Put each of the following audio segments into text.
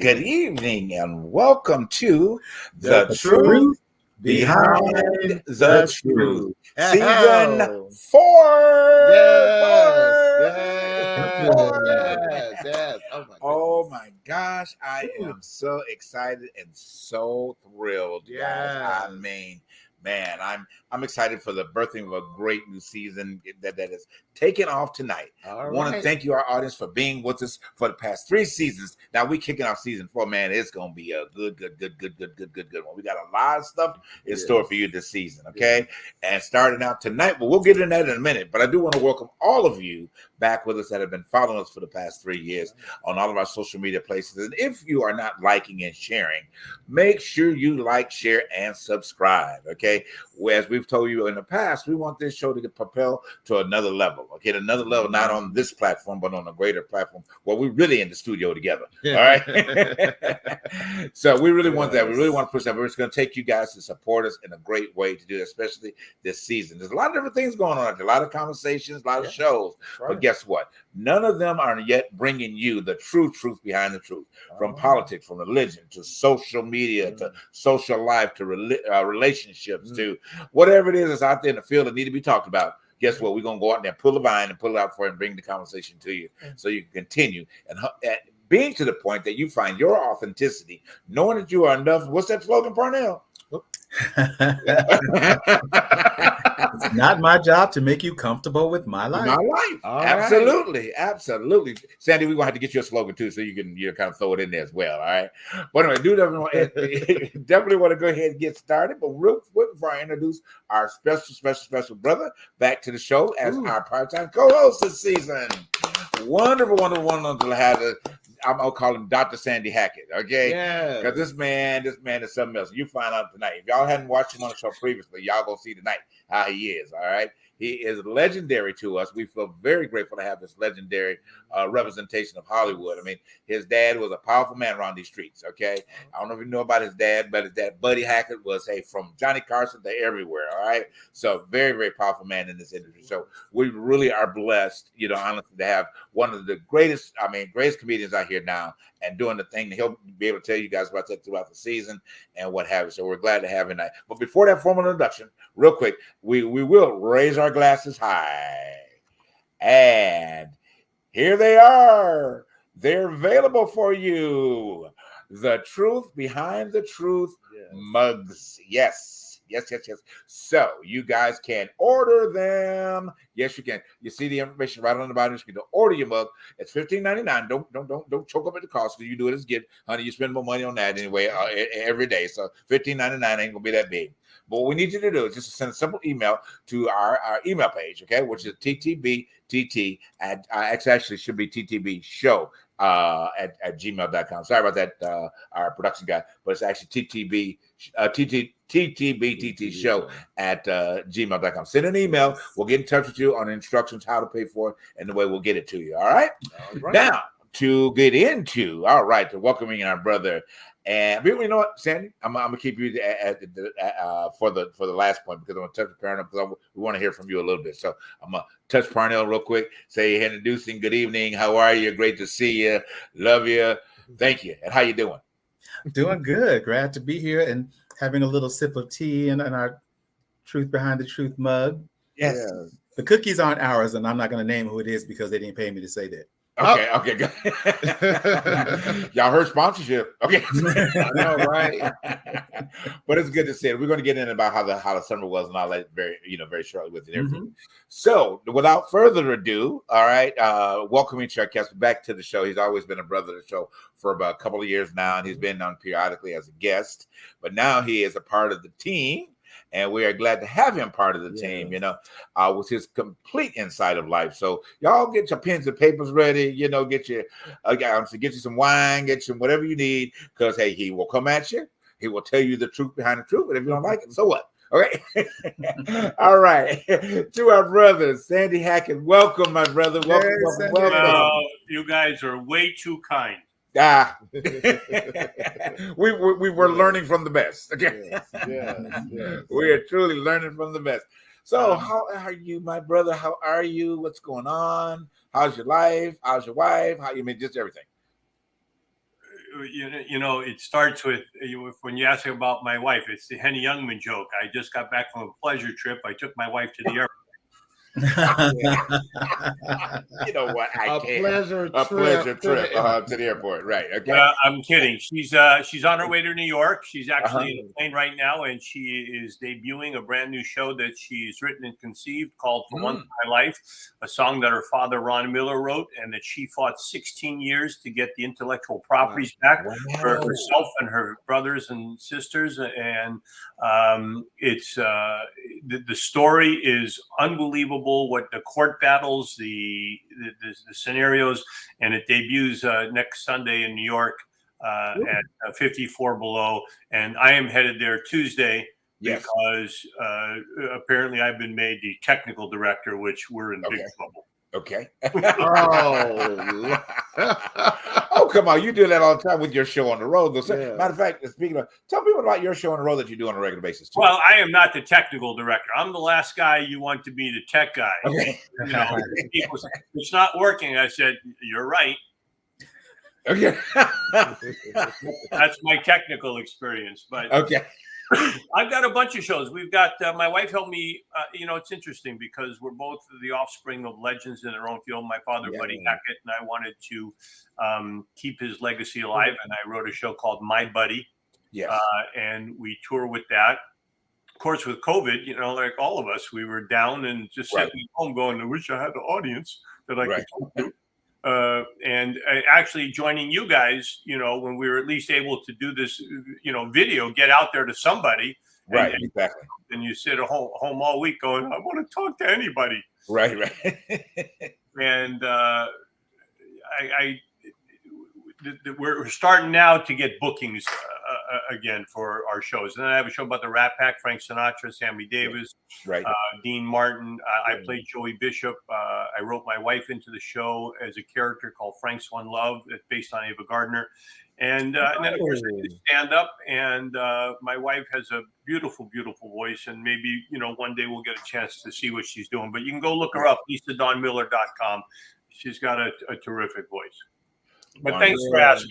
good evening, and welcome to The Truth Truth Behind the Truth, Season Oh. 4. Yes. Oh my gosh, I am so excited and so thrilled, guys. I Yes. mean, man, I'm excited for the birthing of a great new season that is taking off tonight. I want to thank you, our audience, for being with us for the past 3 seasons. Now we kicking off season 4, man. It's gonna be a good one. We got a lot of stuff in store for you this season, okay? And starting out tonight, but we'll get into that in a minute. But I do want to welcome all of you back with us that have been following us for the past 3 years on all of our social media places. And if you are not liking and sharing, make sure you like, share, and subscribe, okay? As we've told you in the past, we want this show to get propelled to another level, okay? Another level, not on this platform, but on a greater platform where we're really in the studio together, all right? So we really want that. We really want to push that. We're just going to take you guys to support us in a great way to do that, especially this season. There's a lot of different things going on. There's a lot of conversations, a lot of shows, but guess what? None of them are yet bringing you the truth behind the truth, from politics, from religion, to social media, to social life, to relationships, to whatever it is that's out there in the field that need to be talked about. Guess what? We're going to go out there, pull the vine and pull it out for you and bring the conversation to you so you can continue and being to the point that you find your authenticity, knowing that you are enough. What's that slogan, Parnell? It's not my job to make you comfortable with my life. Absolutely. Sandy, we're gonna have to get you a slogan too, so you can kind of throw it in there as well. All right. But anyway, definitely want to go ahead and get started. But real quick before I introduce our special brother back to the show as our part-time co-host this season. Wonderful to have I'm gonna call him Dr. Sandy Hackett, okay? Yeah. Because this man is something else. You find out tonight. If y'all hadn't watched him on the show previously, y'all gonna see tonight how he is. All right. He is legendary to us. We feel very grateful to have this legendary representation of Hollywood. I mean, his dad was a powerful man around these streets. Okay, I don't know if you know about his dad, but his dad, Buddy Hackett, was from Johnny Carson to everywhere. All right, so very powerful man in this industry. So we really are blessed, honestly, to have one of the greatest comedians out here now and doing the thing. He'll be able to tell you guys about that throughout the season and what have you. So we're glad to have him tonight. But before that formal introduction, real quick, we will raise our glasses high. And here they are. They're available for you. The Truth Behind the Truth mugs. Yes. So you guys can order them. Yes, you can. You see the information right on the bottom. You can order your mug. It's $15.99. Don't choke up at the cost, because you do it as a gift, honey. You spend more money on that anyway every day. So $15.99 ain't gonna be that big. But what we need you to do is just send a simple email to our email page, okay, which is ttbtt at actually should be ttbshow at gmail.com. Sorry about that, our production guy, but it's actually ttbtt show at gmail.com. Send an email. We'll get in touch with you on instructions how to pay for it and the way we'll get it to you. All right. Now to get into to welcoming our brother. And you know what, Sandy, I'm gonna keep you for the last point, because I'm gonna touch Parnell, because we want to hear from you a little bit. So I'm gonna touch Parnell real quick. Say, introducing, good evening, how are you? Great to see you, love you, thank you, and how you doing? Doing good. Glad to be here and having a little sip of tea in our Truth Behind the Truth mug. Yes. The cookies aren't ours, and I'm not going to name who it is because they didn't pay me to say that. Okay, good. Y'all heard sponsorship. Okay. I know, right? But it's good to see it. We're going to get in about how the summer was and all that very shortly with it. So without further ado, all right, welcoming Chuck Kessler back to the show. He's always been a brother of the show for about a couple of years now, and he's been on periodically as a guest, but now he is a part of the team. And we are glad to have him part of the team, with his complete insight of life. So y'all get your pens and papers ready, get your some wine, get some whatever you need, because he will come at you. He will tell you the truth behind the truth. But if you don't like it, so what? Okay. All right. To our brother, Sandy Hackett. Welcome, my brother. Welcome. Well, you guys are way too kind. We were learning from the best. Okay? Yes. We are truly learning from the best. So how are you, my brother? How are you? What's going on? How's your life? How's your wife? Just everything. it starts with when you ask about my wife. It's the Henny Youngman joke. I just got back from a pleasure trip. I took my wife to the airport. You know what? A pleasure trip to the airport. Right. Okay. I'm kidding. She's on her way to New York. She's actually in a plane right now, and she is debuting a brand new show that she's written and conceived called "For Once in My Life," a song that her father Ron Miller wrote, and that she fought 16 years to get the intellectual properties back for herself and her brothers and sisters. And it's the story is unbelievable. What the court battles, the scenarios, and it debuts next Sunday in New York at 54 Below, and I am headed there Tuesday because apparently I've been made the technical director, which we're in big trouble. Okay. Oh, come on. You do that all the time with your show on the road. Matter of fact, speaking of, tell people about your show on the road that you do on a regular basis, too. Well, I am not the technical director. I'm the last guy you want to be the tech guy. Okay. People say, it's not working. I said, you're right. Okay. That's my technical experience. But okay. I've got a bunch of shows. We've got my wife helped me. It's interesting because we're both the offspring of legends in their own field. My father, Buddy Hackett, and I wanted to keep his legacy alive. And I wrote a show called My Buddy. Yes. And we tour with that. Of course, with COVID, like all of us, we were down and just sitting at home going, I wish I had the audience that I could talk to. And actually joining you guys, when we were at least able to do this, video, get out there to somebody. Right, and, exactly. And you sit at home all week going, I want to talk to anybody. Right. And we're starting now to get bookings again for our shows. And then I have a show about the Rat Pack, Frank Sinatra, Sammy Davis, Dean Martin. I played Joey Bishop. I wrote my wife into the show as a character called Frank's One Love, based on Ava Gardner. And then, of course, I did stand up. And my wife has a beautiful, beautiful voice. And maybe, one day we'll get a chance to see what she's doing. But you can go look her up, LisaDawnMiller.com. She's got a terrific voice. But thanks for asking.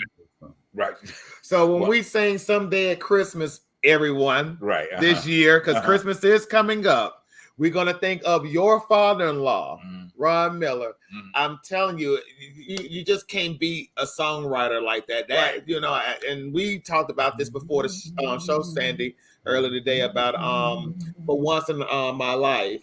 Right. So when we sing Someday at Christmas, everyone, this year, because Christmas is coming up, we're going to think of your father-in-law, Ron Miller. I'm telling you, you just can't be a songwriter like that. And we talked about this before the show, Sandy, earlier today about For Once in My Life.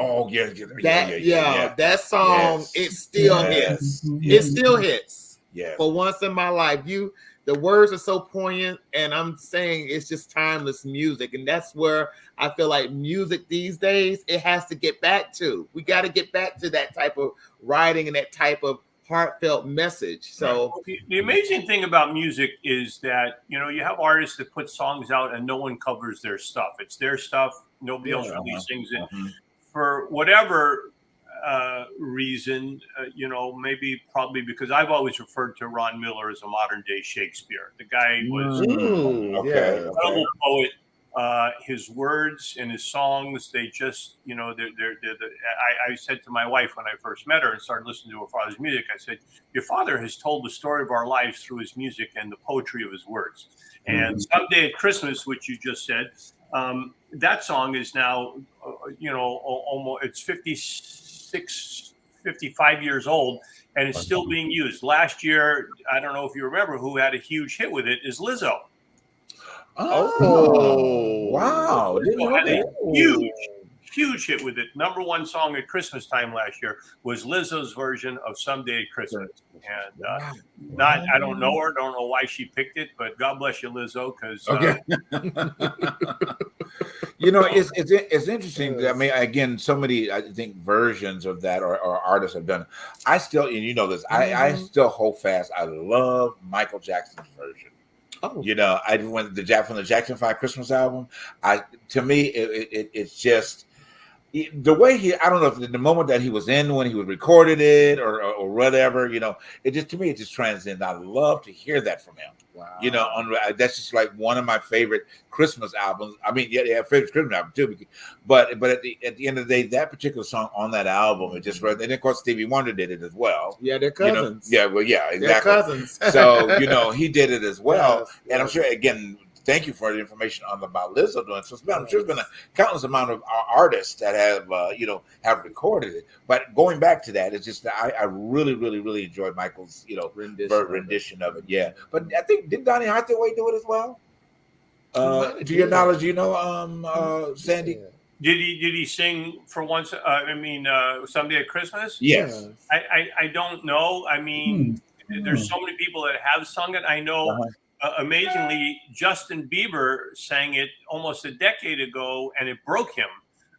Oh, that song, it still hits. It still hits. Yeah. For Once in My Life, the words are so poignant, and I'm saying it's just timeless music, and that's where I feel like music these days, it has to get back to. We got to get back to that type of writing and that type of heartfelt message. So the amazing thing about music is that you have artists that put songs out and no one covers their stuff. It's their stuff. Nobody else really sings it. For whatever reason, probably because I've always referred to Ron Miller as a modern day Shakespeare. The guy was an incredible poet. His words and his songs, they just, I said to my wife when I first met her and started listening to her father's music, I said, your father has told the story of our lives through his music and the poetry of his words. And Someday at Christmas, which you just said, that song is now, almost, it's 55 years old, and it's still being used. Last year, I don't know if you remember, who had a huge hit with it is Lizzo. Oh, wow. Had a huge hit with it. Number one song at Christmas time last year was Lizzo's version of Someday at Christmas. And I don't know her, don't know why she picked it, but God bless you, Lizzo, because it's interesting. I mean, again, so many, I think, versions of that or artists have done. I still, and you know this, I still hold fast. I love Michael Jackson's version. I went from the Jackson 5 Christmas album. To me, it's just the way I don't know if the moment that he was in when he was recorded it or whatever, it just, to me, it just transcends. I love to hear that from him. Wow. That's just like one of my favorite Christmas albums. I mean, yeah, favorite Christmas album too. But at the end of the day, that particular song on that album, it just, and of course Stevie Wonder did it as well. Yeah, they're cousins. Yeah, well, yeah, exactly. They're cousins. So he did it as well, Yes, and I'm sure again. Thank you for the information about Lizzo doing. So I'm sure there's been a countless amount of artists that have recorded it. But going back to that, it's just I really, really, really enjoyed Michael's rendition of it. Yeah, but I think did Donny Hathaway do it as well? To your knowledge, Sandy. Did he sing for once? Someday at Christmas? Yes. I don't know. I mean, there's so many people that have sung it. I know. Amazingly, Justin Bieber sang it almost a decade ago, and it broke him.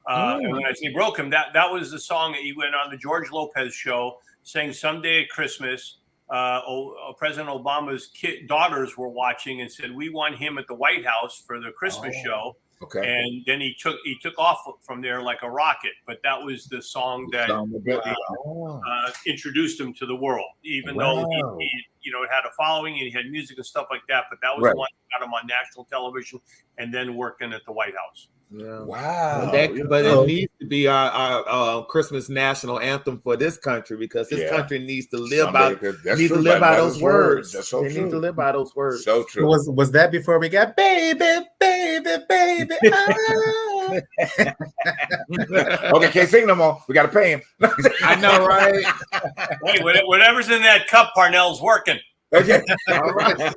And when I say broke him, that was the song that he went on the George Lopez show, sang "Someday at Christmas." President Obama's daughters were watching and said, "We want him at the White House for the Christmas show." Okay. And then he took off from there like a rocket. But that was the song that introduced him to the world, even though he it had a following and he had music and stuff like that. But that was the one that got him on national television and then working at the White House. Yeah. Wow. But it needs to be our Christmas national anthem for this country, because this country needs to live by those words. That's so they true. need to live by those words. So true. Was that before we got baby, baby, baby? Oh. Okay, can't sing no more. We got to pay him. I know, right? Hey, whatever's in that cup, Parnell's working. Okay. All right.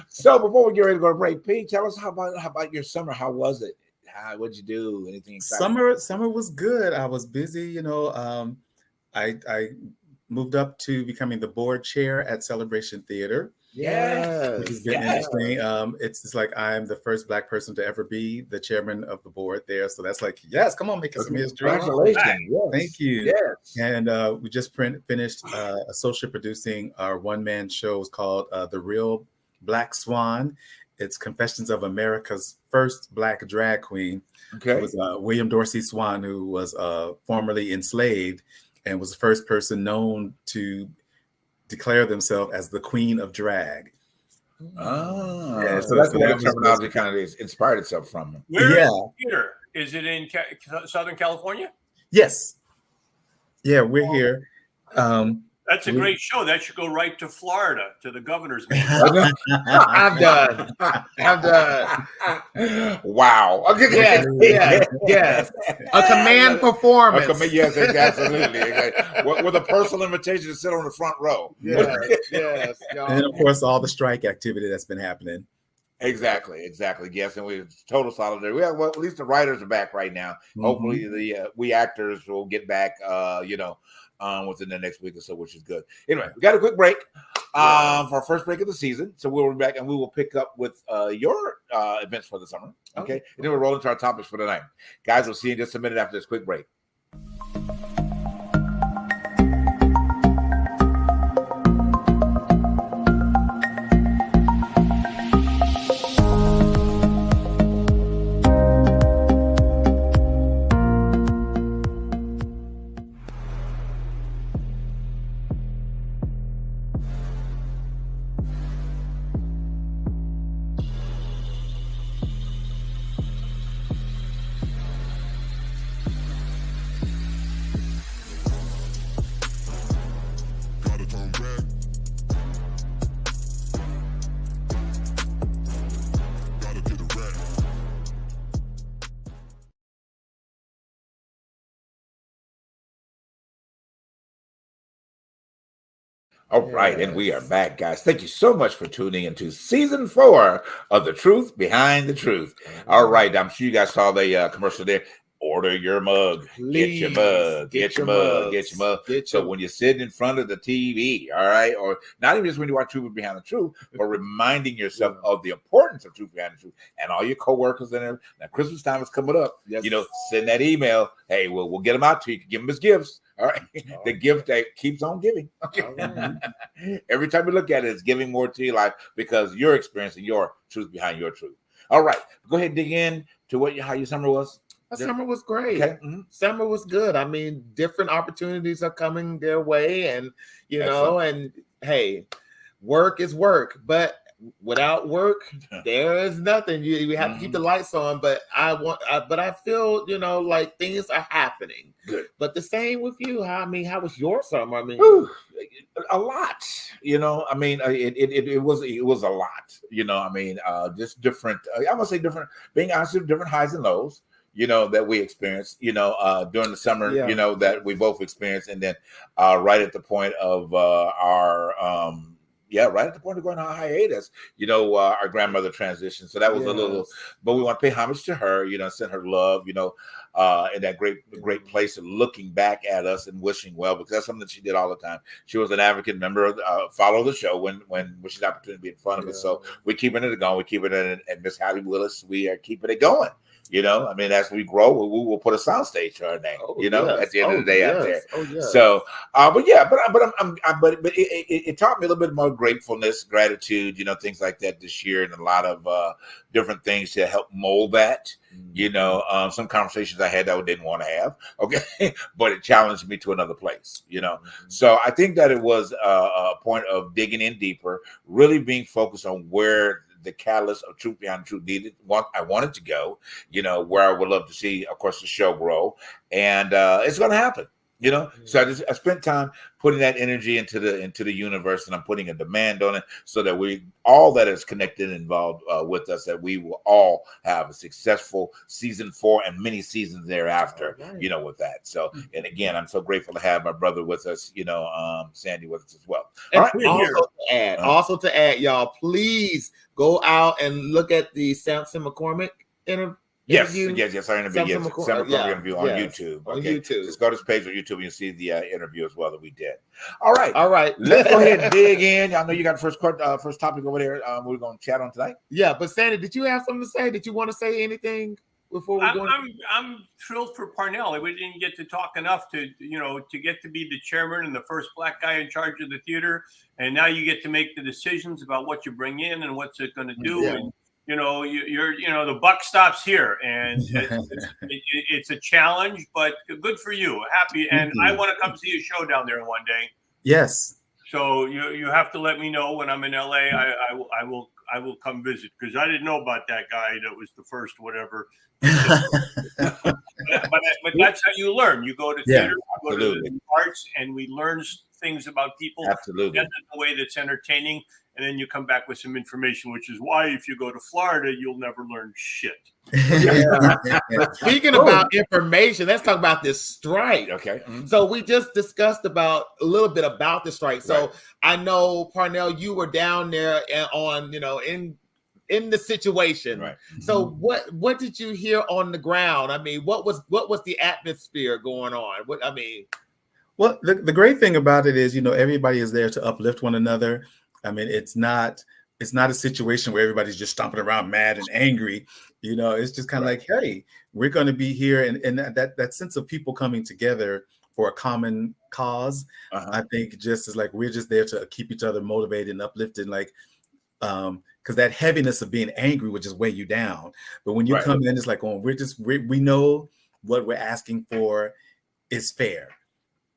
So before we get ready to go to break, Pete, tell us how about your summer? How was it? What'd you do? Anything exciting? Summer was good. I was busy. I moved up to becoming the board chair at Celebration Theater. Yes. Which has been interesting. It's like I'm the first Black person to ever be the chairman of the board there. So that's like, yes, come on, making some history. Congratulations. Yes. Thank you. Yes. And we just finished associate producing our one-man shows called The Real Black Swan. It's Confessions of America's first Black drag queen. Okay. It was William Dorsey Swan, who was formerly enslaved and was the first person known to declare themselves as the queen of drag. Oh, yeah, so that's where the terminology kind of inspired itself from. Where is the theater? Is it in Southern California? Yes. Yeah, we're here. That's a great show. That should go right to Florida, to the governor's meeting. I'm done. Wow. Yes. A command performance. Yes, absolutely. With a personal invitation to sit on the front row. Yes. And of course, all the strike activity that's been happening. Exactly. Yes, and we're total solidarity. At least the writers are back right now. Mm-hmm. Hopefully, we actors will get back. Within the next week or so, which is good. Anyway, we got a quick break for our first break of the season. So we'll be back and we will pick up with your events for the summer. Okay. And then we'll roll into our topics for tonight. Guys, we'll see you in just a minute after this quick break. All right, and we are back, guys. Thank you so much for tuning into season 4 of The Truth Behind the Truth. All right, I'm sure you guys saw the commercial there. Order your mug. Please, get your mug. So when you're sitting in front of the TV, all right, or not even just when you watch Truth Behind the Truth, but reminding yourself of the importance of Truth Behind the Truth, and all your coworkers and everything. Now Christmas time is coming up. Yes. Send that email. Hey, we'll get them out to you. Give them as gifts. All right. The gift that keeps on giving. Okay. Every time you look at it, it's giving more to your life because you're experiencing your truth behind your truth. All right. Go ahead and dig in to how your summer was. Summer was great. Okay. Summer was good. I mean, different opportunities are coming their way, and know, and hey, work is work, but without work, there is nothing. You have to keep the lights on. But I feel like things are happening. Good. But the same with you. How was your summer? I mean, a lot. I mean, it was a lot. I mean, just different. I would say different. Being honest, different highs and lows. That we experienced. During the summer. That we both experienced, and then right at the point of our. Right at the point of going on hiatus, our grandmother transitioned. So that was a little, but we want to pay homage to her, send her love, in that great place of looking back at us and wishing well, because that's something that she did all the time. She was an advocate member of follow the show when she's opportunity to be in front of us. So we're keeping it going. We're keeping it, and Miss Hattie Willis, we are keeping it going. I mean, as we grow, we will put a soundstage to her name. At the end of the day, out there. So, but it taught me a little bit more gratefulness, gratitude, things like that this year, and a lot of different things to help mold that. Some conversations I had that I didn't want to have. Okay, but it challenged me to another place. So I think that it was a point of digging in deeper, really being focused on where the catalyst of Truth Beyond Truth I wanted to go, where I would love to see, of course, the show grow, and it's going to happen. So I spent time putting that energy into the universe, and I'm putting a demand on it so that all that is connected and involved with us, that we will all have a successful season 4 and many seasons thereafter, with that. So, and again, I'm so grateful to have my brother with us, Sandy with us as well. All right. Also to add, y'all, please go out and look at the Samson McCormick interview. Yes, our interview. Samson McCormick interview on YouTube. On YouTube. Just go to his page on YouTube and you'll see the interview as well that we did. All right. Let's go ahead and dig in. I know you got the first topic over there. We're going to chat on tonight. Yeah, but Sandy, did you have something to say? Did you want to say anything before we go? I'm thrilled for Parnell. We didn't get to talk enough to get to be the chairman and the first Black guy in charge of the theater, and now you get to make the decisions about what you bring in and what's it going to do. Yeah. And you're the buck stops here, and it's a challenge, but good for you. Happy, and I want to come see a show down there one day. Yes. So you have to let me know when I'm in LA. I will come visit, because I didn't know about that guy that was the first whatever. but that's how you learn. You go to theater, you go to the arts, and we learn things about people. Absolutely. In a way that's entertaining. And then you come back with some information, which is why if you go to Florida, you'll never learn shit. Speaking about information, let's talk about this strike. Okay. So we just discussed a little bit about the strike. So I know, Parnell, you were down there on, in the situation. Right. So what did you hear on the ground? I mean, what was the atmosphere going on? Well, the great thing about it is, everybody is there to uplift one another. I mean, it's not a situation where everybody's just stomping around mad and angry. It's just kind of like, hey, we're going to be here. And that sense of people coming together for a common cause, I think just is like, we're just there to keep each other motivated and uplifted. Like, because that heaviness of being angry would just weigh you down. But when you come in, it's like, oh, we know what we're asking for is fair.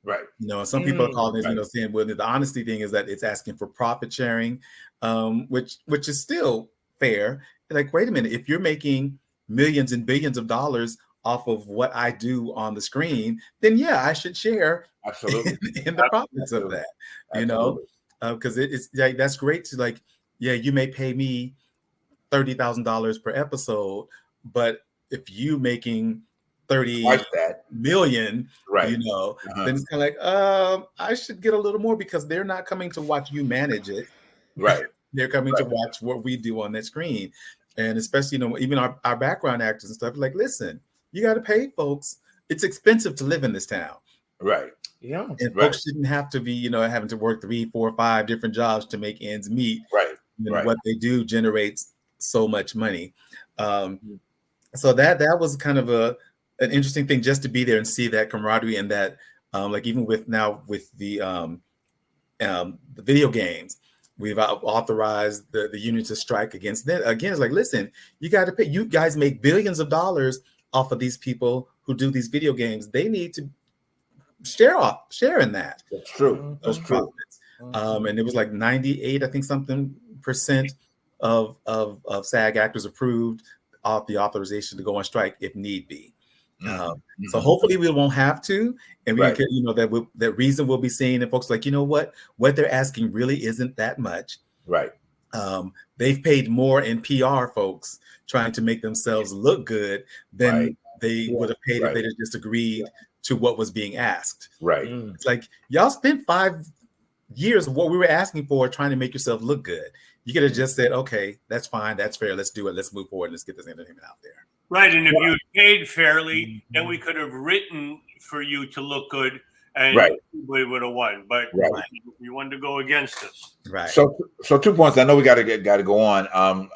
Right. Some people are calling it, saying, well, the honesty thing is that it's asking for profit sharing, which is still fair. Like, wait a minute, if you're making millions and billions of dollars off of what I do on the screen, then I should share absolutely in the profits of that. Because it's like, that's great to like, you may pay me $30,000 per episode, but if you making 30 million, then it's kind of like, I should get a little more, because they're not coming to watch you manage it. Right. They're coming to watch what we do on that screen. And especially, even our background actors and stuff, like, listen, you got to pay folks. It's expensive to live in this town. Right. Yeah. And folks shouldn't have to be, having to work 3, 4, 5 different jobs to make ends meet. Right. What they do generates so much money. So that was kind of an interesting thing, just to be there and see that camaraderie, and that like, even with the video games, we've authorized the union to strike against that. Again, it's like, listen, you got to pay. You guys make billions of dollars off of these people who do these video games. They need to share in that. That's true. Those profits. And it was like 98, I think, % of SAG actors approved of the authorization to go on strike if need be. So hopefully we won't have to, and we can, that reason will be seen, and folks are like, you know what they're asking really isn't that much. Right. They've paid more in PR, folks, trying to make themselves look good than they would have paid if they just agreed to what was being asked. Right. It's like, y'all spent 5 years of what we were asking for trying to make yourself look good. You could have just said, okay, that's fine, that's fair, let's do it, let's move forward, let's get this entertainment out there. Right, and if you had paid fairly, then we could have written for you to look good, and we would have won. But you wanted to go against us. Right. So 2 points. I know we got to go on.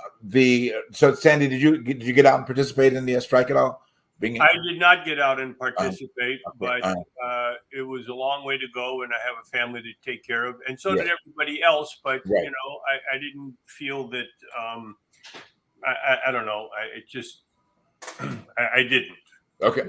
So Sandy, did you get out and participate in the strike at all? I did not get out and participate, but it was a long way to go, and I have a family to take care of, and so did everybody else. But I didn't feel that. I don't know. It just. I didn't. Okay,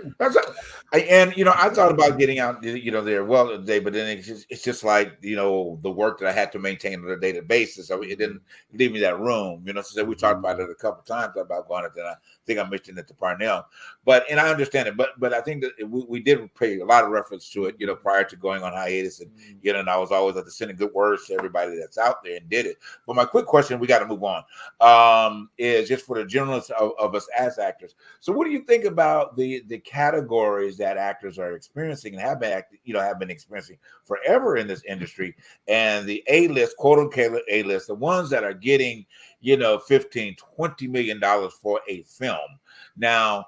and I thought about getting out, there today, but then it's just like the work that I had to maintain on a daily basis. So it didn't leave me that room. So we talked about it a couple of times about going it. Then I think I mentioned it to Parnell, and I understand it. But I think that we did pay a lot of reference to it, prior to going on hiatus, and and I was always at the sending good words to everybody that's out there and did it. But my quick question, we got to move on, is just for the generalists of us as actors. So what do you think about the categories that actors are experiencing and have been experiencing forever in this industry, and the A-list, quote unquote A-list, the ones that are getting $15-20 million for a film? Now,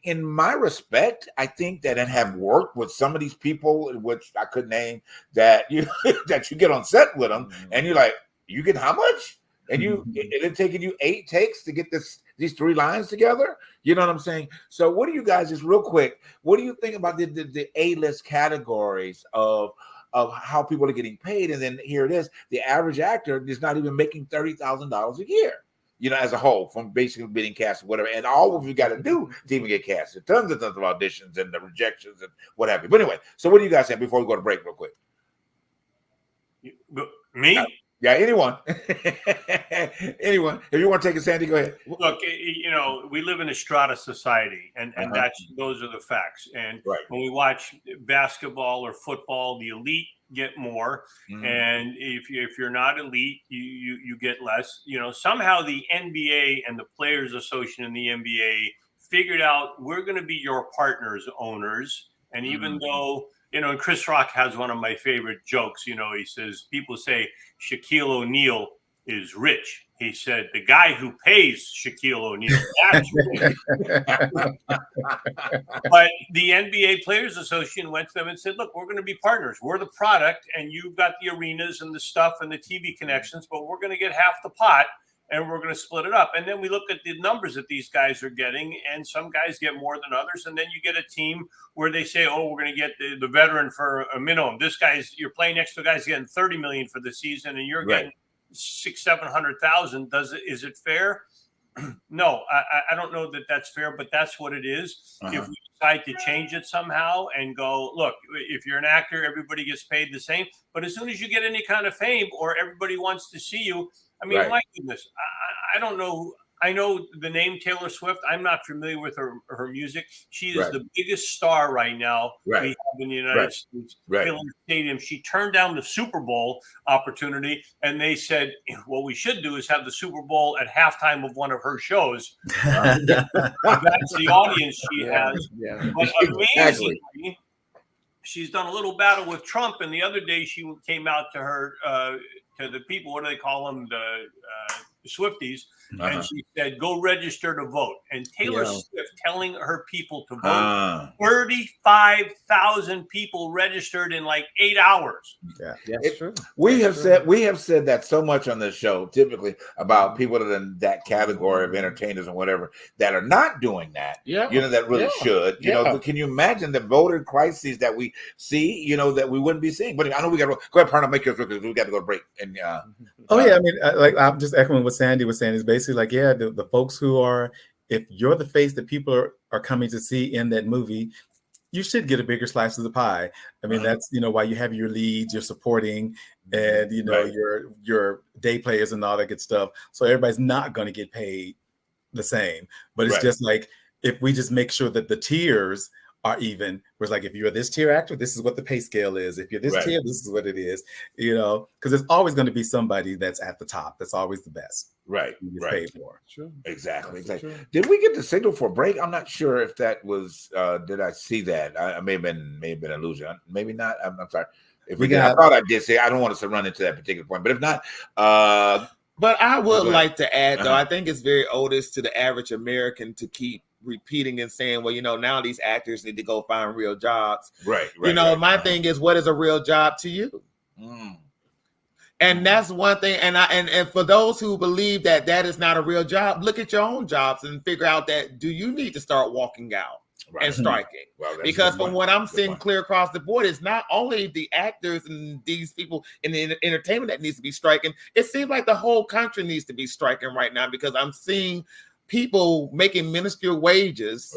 in my respect, I think that I have worked with some of these people, which I could name, that you get on set with them, and you're like, you get how much? And it's taking you 8 takes to get these 3 lines together. You know what I'm saying? So what do you guys, just real quick, what do you think about the A-list categories of how people are getting paid? And then here it is, the average actor is not even making $30,000 a year, as a whole, from basically being cast or whatever. And all of you got to do to even get casted. Tons of auditions and the rejections and what have you. But anyway, so what do you guys say before we go to break real quick? Me? Yeah, anyone. Anyone. If you want to take it, Sandy, go ahead. Look, we live in a strata society, and those are the facts. And when we watch basketball or football, the elite get more, and if you're not elite, you get less. Somehow the NBA and the Players Association in the NBA figured out, we're going to be your partners, owners, and even though. And Chris Rock has one of my favorite jokes. He says, people say Shaquille O'Neal is rich. He said, the guy who pays Shaquille O'Neal, that's rich. But the NBA Players Association went to them and said, look, we're going to be partners. We're the product, and you've got the arenas and the stuff and the TV connections, but we're going to get half the pot. And we're going to split it up. And then we look at the numbers that these guys are getting, and some guys get more than others. And then you get a team where they say, oh, we're going to get the veteran for a minimum. You're playing next to a guy's getting $30 million for the season, and you're getting 600,000-700,000. Is it fair? No, I don't know that that's fair, but that's what it is. If we decide to change it somehow and go, look, if you're an actor, everybody gets paid the same. But as soon as you get any kind of fame or everybody wants to see you, my goodness, I don't know. I know the name Taylor Swift. I'm not familiar with her music. She is the biggest star right now we have in the United States. Filling Stadium. She turned down the Super Bowl opportunity, and they said, what we should do is have the Super Bowl at halftime of one of her shows. That's the audience she has. Yeah. But amazingly, she's done a little battle with Trump, and the other day she came out to her to the people. What do they call them? The Swifties. And she said, go register to vote. And Taylor Swift telling her people to vote. 35,000 people registered in like 8 hours. Yeah, that's true. We have said that so much on this show, typically, about people that are in that category of entertainers and whatever that are not doing that. Yeah. That really should. Can you imagine the voter crises that we see, that we wouldn't be seeing? But I know we got to go ahead, Parnell, make yours because we got to go to break. And I'm just echoing what Sandy was saying. Is basically like, the folks who are, if you're the face that people are are coming to see in that movie, you should get a bigger slice of the pie. I mean, that's, why you have your leads, you're supporting, and, your day players and all that good stuff. So everybody's not going to get paid the same. But it's just like, if we just make sure that the tiers are even, where it's like, if you're this tier actor, this is what the pay scale is. If you're this tier, this is what it is, because there's always going to be somebody that's at the top. That's always the best. Right. Paid more. Sure. Exactly. Did we get the signal for a break? I'm not sure if that was, did I see that? I may have been an illusion. Maybe not. I'm sorry. If we did, I thought I did say, I don't want us to run into that particular point, but if not, but I would like to add, though, I think it's very odious to the average American to keep repeating and saying, well, now these actors need to go find real jobs. Right. My thing is, what is a real job to you? And that's one thing. And for those who believe that is not a real job, look at your own jobs and figure out that, do you need to start walking out and striking? Because from what I'm seeing clear across the board, it's not only the actors and these people in the entertainment that needs to be striking. It seems like the whole country needs to be striking right now, because I'm seeing people making minuscule wages.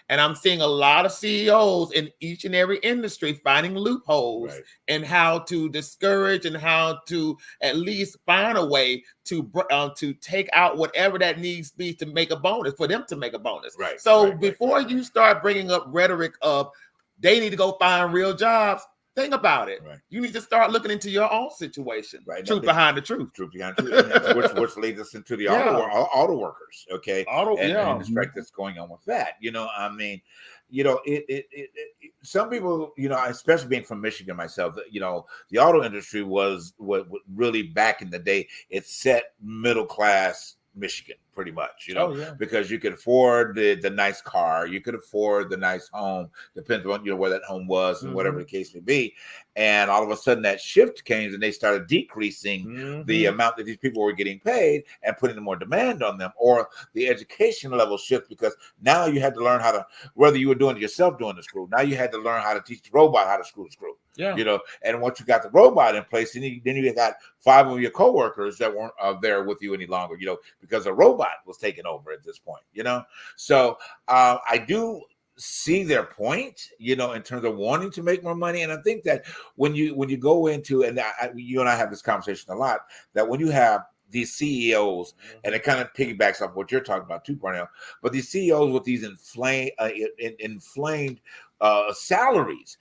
And I'm seeing a lot of CEOs in each and every industry finding loopholes and how to discourage and how to at least find a way to take out whatever that needs to be to make a bonus, for them to make a bonus. So before you start bringing up rhetoric of they need to go find real jobs, think about it. You need to start looking into your own situation. Truth behind the truth. Truth behind the truth. which leads us into the auto workers. Okay. And the strike that's going on with that. Some people, especially being from Michigan myself, the auto industry was what really back in the day, it set middle class Michigan pretty much, because you could afford the nice car, you could afford the nice home, depends on where that home was and whatever the case may be. And all of a sudden that shift came and they started decreasing the amount that these people were getting paid and putting more demand on them, or the education level shift, because now you had to learn how to, whether you were doing it yourself doing the screw, now you had to learn how to teach the robot how to screw the screw. And once you got the robot in place, then you got 5 of your coworkers that weren't there with you any longer, because a robot was taken over at this point, So I do see their point, in terms of wanting to make more money. And I think that when you go into, and you and I have this conversation a lot, that when you have these CEOs, and it kind of piggybacks off what you're talking about too, Parnell, but these CEOs with these inflamed salaries.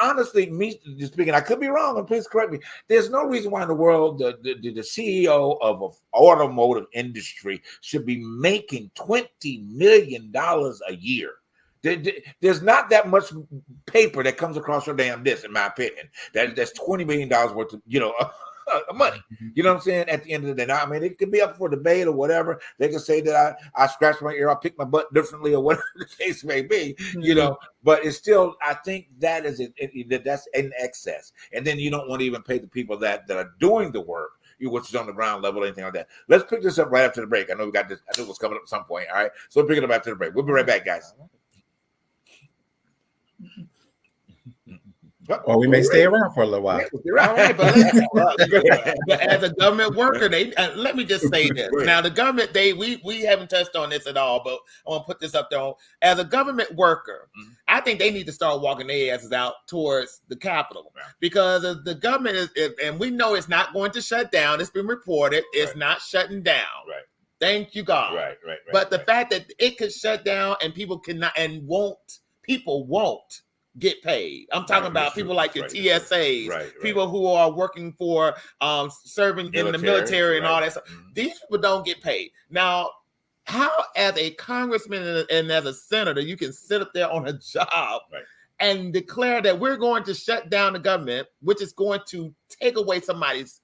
Honestly, me speaking, I could be wrong, and please correct me. There's no reason why in the world the CEO of an automotive industry should be making $20 million a year. There's not that much paper that comes across your damn desk, in my opinion. That's $20 million worth of money. You know what I'm saying? At the end of the day, now, I mean, it could be up for debate or whatever. They can say that I scratched my ear, I picked my butt differently, or whatever the case may be. But it's still, I think that is that's in excess. And then you don't want to even pay the people that are doing the work, which is on the ground level, or anything like that. Let's pick this up right after the break. I know we got this. I knew it was coming up at some point. All right, so we'll pick it up after the break. We'll be right back, guys. Or we may stay around for a little while. Right, but as a government worker, let me just say this. Now, the government, we haven't touched on this at all, but I want to put this up there. As a government worker, I think they need to start walking their asses out towards the Capitol, because the government and we know it's not going to shut down. It's been reported. It's not shutting down. Thank you, God. But the fact that it could shut down and people cannot and won't get paid. I'm talking about people like your TSAs, people who are working for serving in the military and all that stuff. These people don't get paid. Now, how as a congressman and as a senator, you can sit up there on a job and declare that we're going to shut down the government, which is going to take away somebody's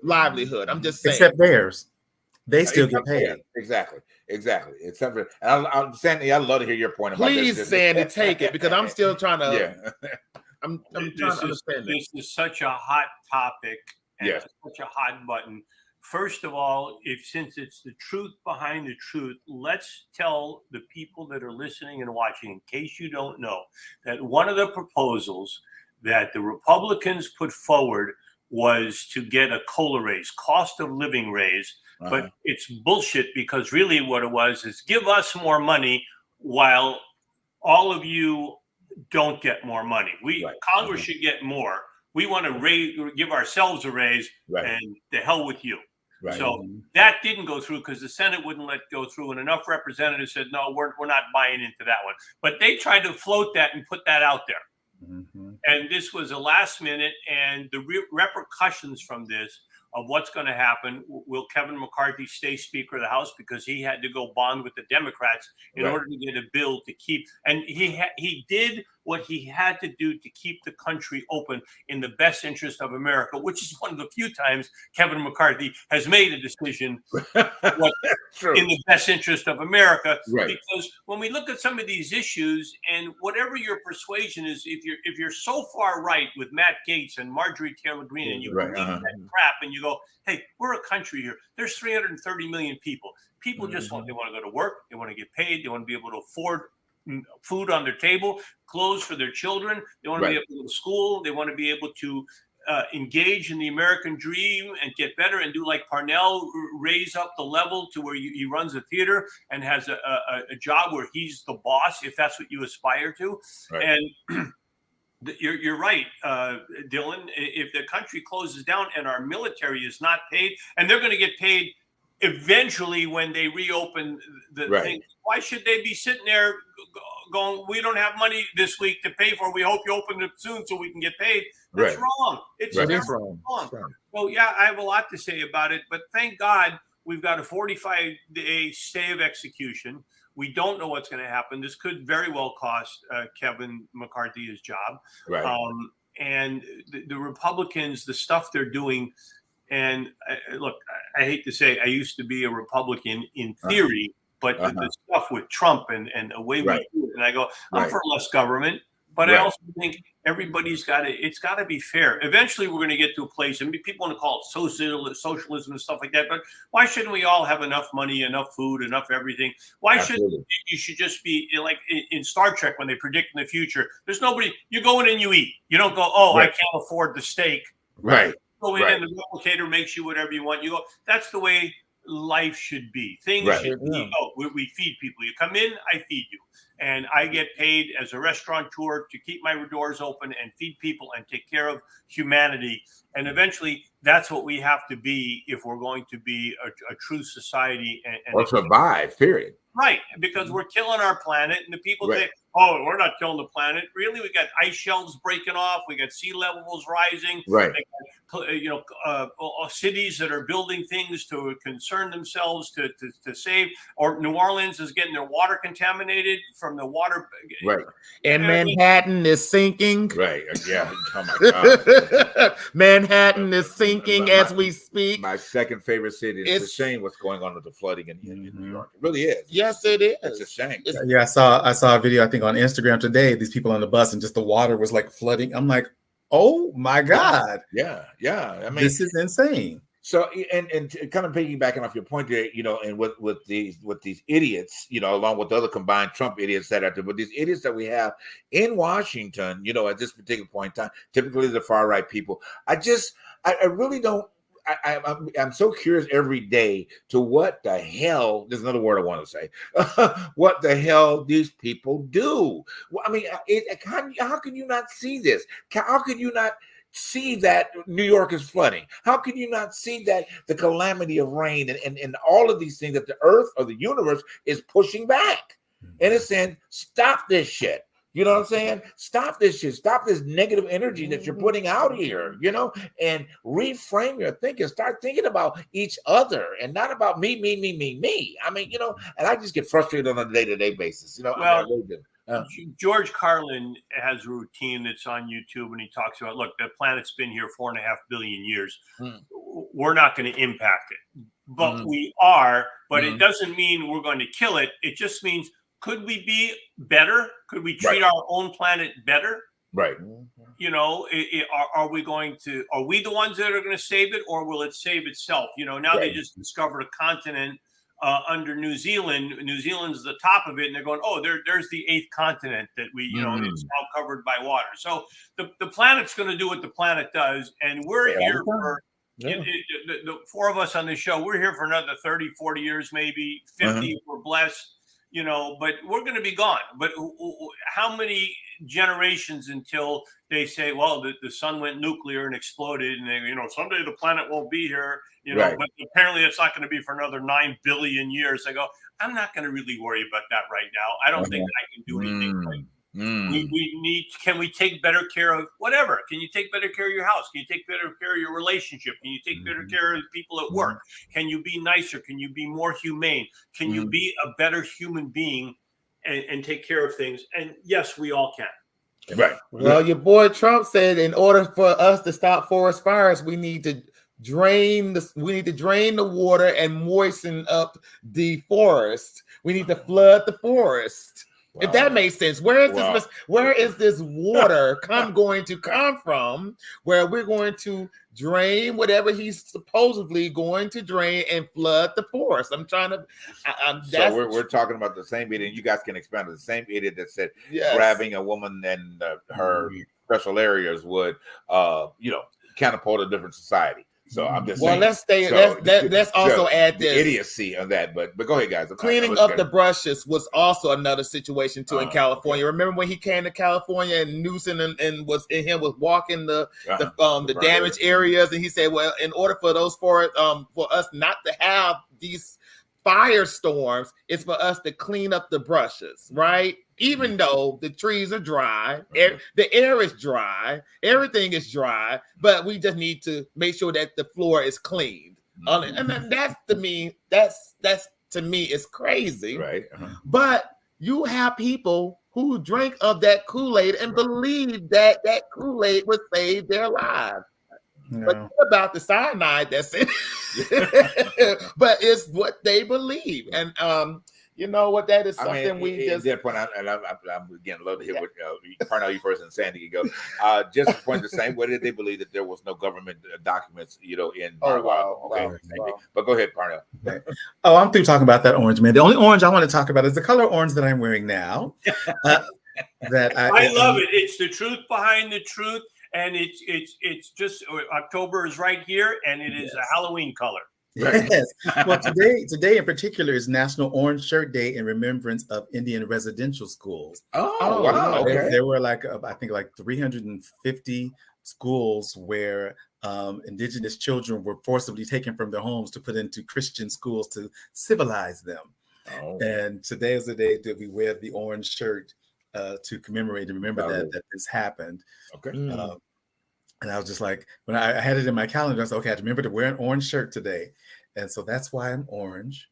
livelihood. I'm just saying. Except theirs. They still get paid. Exactly. Except for, and Sandy, I'd love to hear your point about this. Please, Sandy, take it, because I'm still trying to. I'm trying to understand this. This is such a hot topic and such a hot button. First of all, since it's the truth behind the truth, let's tell the people that are listening and watching, in case you don't know, that one of the proposals that the Republicans put forward was to get a COLA raise, cost of living raise, but it's bullshit, because really what it was is give us more money while all of you don't get more money. Congress should get more. We want to give ourselves a raise, and the hell with you. So that didn't go through because the Senate wouldn't let it go through, and enough representatives said, no, we're not buying into that one. But they tried to float that and put that out there. And this was a last minute, and the repercussions from this of what's going to happen. Will Kevin McCarthy stay Speaker of the House because he had to go bond with the Democrats in order to get a bill to keep, and he did what he had to do to keep the country open in the best interest of America, which is one of the few times Kevin McCarthy has made a decision in the best interest of America. Because when we look at some of these issues, and whatever your persuasion is, if you're so far right with Matt Gaetz and Marjorie Taylor Greene, and you believe that crap, and you go, hey, we're a country here. There's 330 million people. People just they want to go to work. They want to get paid. They want to be able to afford food on their table, clothes for their children. They want to be able to go to school. They want to be able to engage in the American dream and get better and do like Parnell, raise up the level to where he runs a theater and has a job where he's the boss, if that's what you aspire to. And you're right, Dylan. If the country closes down and our military is not paid, and they're going to get paid eventually when they reopen the thing, why should they be sitting there going, we don't have money this week to pay for, we hope you open it soon so we can get paid? That's wrong. It's wrong. So yeah, I have a lot to say about it, but thank God we've got a 45-day stay of execution. We don't know what's going to happen. This could very well cost Kevin McCarthy his job. And the Republicans, the stuff they're doing. And look, I hate to say, I used to be a Republican in theory, but the stuff with Trump and the way we do it, and I go, I'm for less government, but I also think everybody's it's got to be fair. Eventually, we're going to get to a place, and people want to call it socialism and stuff like that, but why shouldn't we all have enough money, enough food, enough everything? Why shouldn't you should just be like in Star Trek when they predict in the future? There's nobody, you go in and you eat. You don't go, I can't afford the steak. Go in and the replicator makes you whatever you want. You go, that's the way life should be. Things should be, we feed people. You come in, I feed you. And I get paid as a restaurateur to keep my doors open and feed people and take care of humanity. And eventually, that's what we have to be if we're going to be a true society. Or survive, period. Right, because we're killing our planet, and the people say, oh, we're not killing the planet. Really, we got ice shelves breaking off. We got sea levels rising. Cities that are building things to concern themselves to save. Or New Orleans is getting their water contaminated from the water. And Manhattan is sinking. Yeah. Oh my God. Manhattan is sinking as we speak. My second favorite city. It's a shame what's going on with the flooding in New York. It really is. Yes, it is. It's a shame. I saw a video, I think, on Instagram today. These people on the bus, and just the water was like flooding. I'm like, oh my God. Yeah. I mean, this is insane. So, and kind of piggybacking off your point there, and with these idiots, along with the other combined Trump idiots that are there, but these idiots that we have in Washington, at this particular point in time, typically the far right people, I really don't. I'm so curious every day to what the hell, there's another word I want to say, what the hell these people do. Well, I mean, how can you not see this? How can you not see that New York is flooding? How can you not see that the calamity of rain and all of these things that the earth or the universe is pushing back? And it's saying, stop this shit. You know what I'm saying? Stop this shit. Stop this negative energy that you're putting out here, and reframe your thinking. Start thinking about each other and not about me. I mean, and I just get frustrated on a day-to-day basis. George Carlin has a routine that's on YouTube, and he talks about, look, the planet's been here 4.5 billion years. We're not going to impact it, but we are. But it doesn't mean we're going to kill it. It just means, could we be better? Could we treat our own planet better? Are we the ones that are going to save it, or will it save itself? Now they just discovered a continent under New Zealand. New Zealand's the top of it, and they're going, oh, there's the 8th continent that we, it's now covered by water. So the planet's going to do what the planet does, and we're here for The four of us on the show, we're here for another 30, 40 years, maybe 50 if we're blessed, but we're going to be gone. But how many generations until they say, well, the sun went nuclear and exploded, and they, someday the planet won't be here, but apparently it's not going to be for another 9 billion years. I go, I'm not going to really worry about that right now. I don't think I can do anything. Can we take better care of whatever? Can you take better care of your house? Can you take better care of your relationship? Can you take better care of the people at work? Can you be nicer? Can you be more humane? Can you be a better human being and take care of things? And yes, we all can. Right. Well, your boy Trump said in order for us to stop forest fires, we need to drain the water and moisten up the forest. We need to flood the forest. Wow. If that makes sense, where is this water going to come from? Where we're going to drain whatever he's supposedly going to drain and flood the forest? I'm trying to. So we're talking about the same idiot. You guys can expand on the same idiot that said grabbing a woman and her special areas would, catapult a different society. So I'm just saying. Let's stay. Let's also add this idiocy of that. But go ahead, guys. Cleaning up the brushes was also another situation too in California. Okay. Remember when he came to California and Newsom and was walking the damaged areas, and he said, well, in order for for us not to have these firestorms, it's for us to clean up the brushes, right? Even though the trees are dry, the air is dry, everything is dry, but we just need to make sure that the floor is cleaned. And that's to me is crazy. Right. But you have people who drank of that Kool-Aid and believe that Kool-Aid would save their lives. No. But what about the cyanide that's in it? But it's what they believe. And you know what? That is something that point, I'm again love to hear what Parnell, you first, and Sandy can go. Just to point the same. Where did they believe that there was no government documents, in? Okay. But go ahead, Parnell. Oh, I'm through talking about that orange, man. The only orange I want to talk about is the color orange that I'm wearing now. I love it. It's the truth behind the truth, and it's just October is right here, and it is a Halloween color. Yes. Well, today in particular is National Orange Shirt Day in remembrance of Indian residential schools. Oh, wow. Okay. There were I think 350 schools where indigenous children were forcibly taken from their homes to put into Christian schools to civilize them. Oh. And today is the day that we wear the orange shirt to commemorate and remember that this happened. Okay. And I was just like, when I had it in my calendar, I was like, okay, I remember to wear an orange shirt today. And so that's why I'm orange.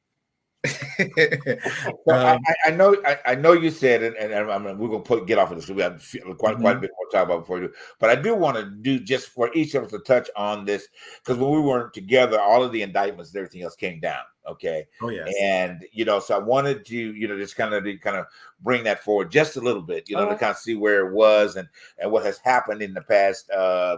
I know you said it, and we're going to get off of this. We have quite a bit more to talk about before we do. But I do want to do just for each of us to touch on this, because when we weren't together, all of the indictments and everything else came down. Okay. Oh yes. And so I wanted to just kind of bring that forward just a little bit, to kind of see where it was and what has happened in the past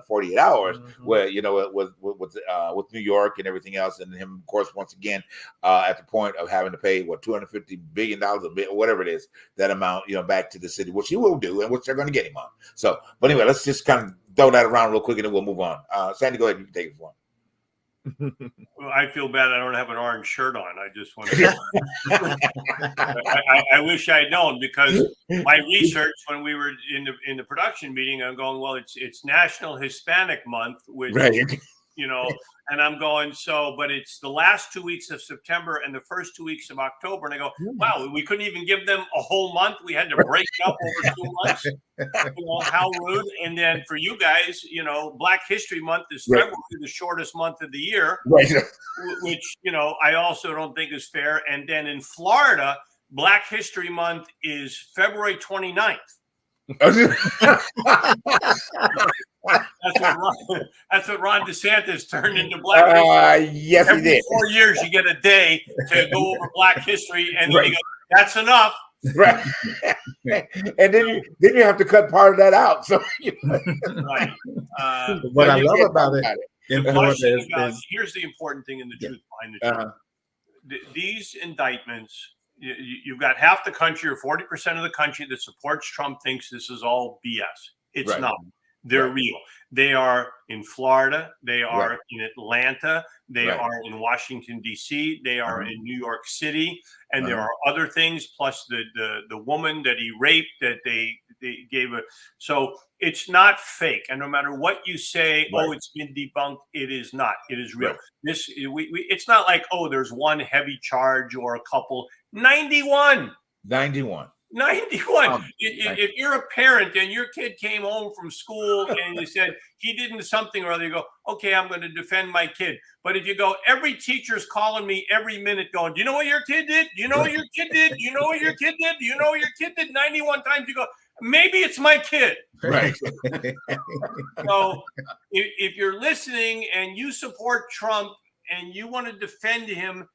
48 hours, where it was with New York and everything else, and him, of course, once again at the point of having to pay $250 billion or whatever it is, that amount back to the city, which he will do, and which they're going to get him on. So, but anyway, let's just kind of throw that around real quick, and then we'll move on. Sandy, go ahead, you can take it for him. Well, I feel bad I don't have an orange shirt on. I just want to. I wish I'd known, because my research when we were in the production meeting, I'm going, well, it's National Hispanic Month, which and I'm going, but it's the last 2 weeks of September and the first 2 weeks of October, and I go, wow, we couldn't even give them a whole month. We had to break it up over 2 months. How rude. And then for you guys, Black History Month is February, the shortest month of the year, which I also don't think is fair. And then in Florida, Black History Month is February 29th. That's what Ron DeSantis turned into Black History. Yes, he did. 4 years, you get a day to go over Black History, and then you go, that's enough. Right. And then you have to cut part of that out. So right. What I love about it here's the important thing in the truth behind the truth. These indictments, you've got half the country, or 40% of the country, that supports Trump thinks this is all BS. It's not. They're real. They are in Florida. They are in Atlanta. They are in Washington, D.C. They are in New York City. And there are other things, plus the woman that he raped that they gave a. So it's not fake. And no matter what you say, oh, it's been debunked, it is not. It is real. This it's not like, oh, there's one heavy charge or a couple. 91. 91. If you're a parent and your kid came home from school and you said he didn't something or other, you go, okay, I'm going to defend my kid. But if you go, every teacher's calling me every minute going, do you know what your kid did? Do you know what your kid did? Do you know what your kid did? Do you know what your kid did? 91 times you go, maybe it's my kid. Right. So if you're listening and you support Trump and you want to defend him,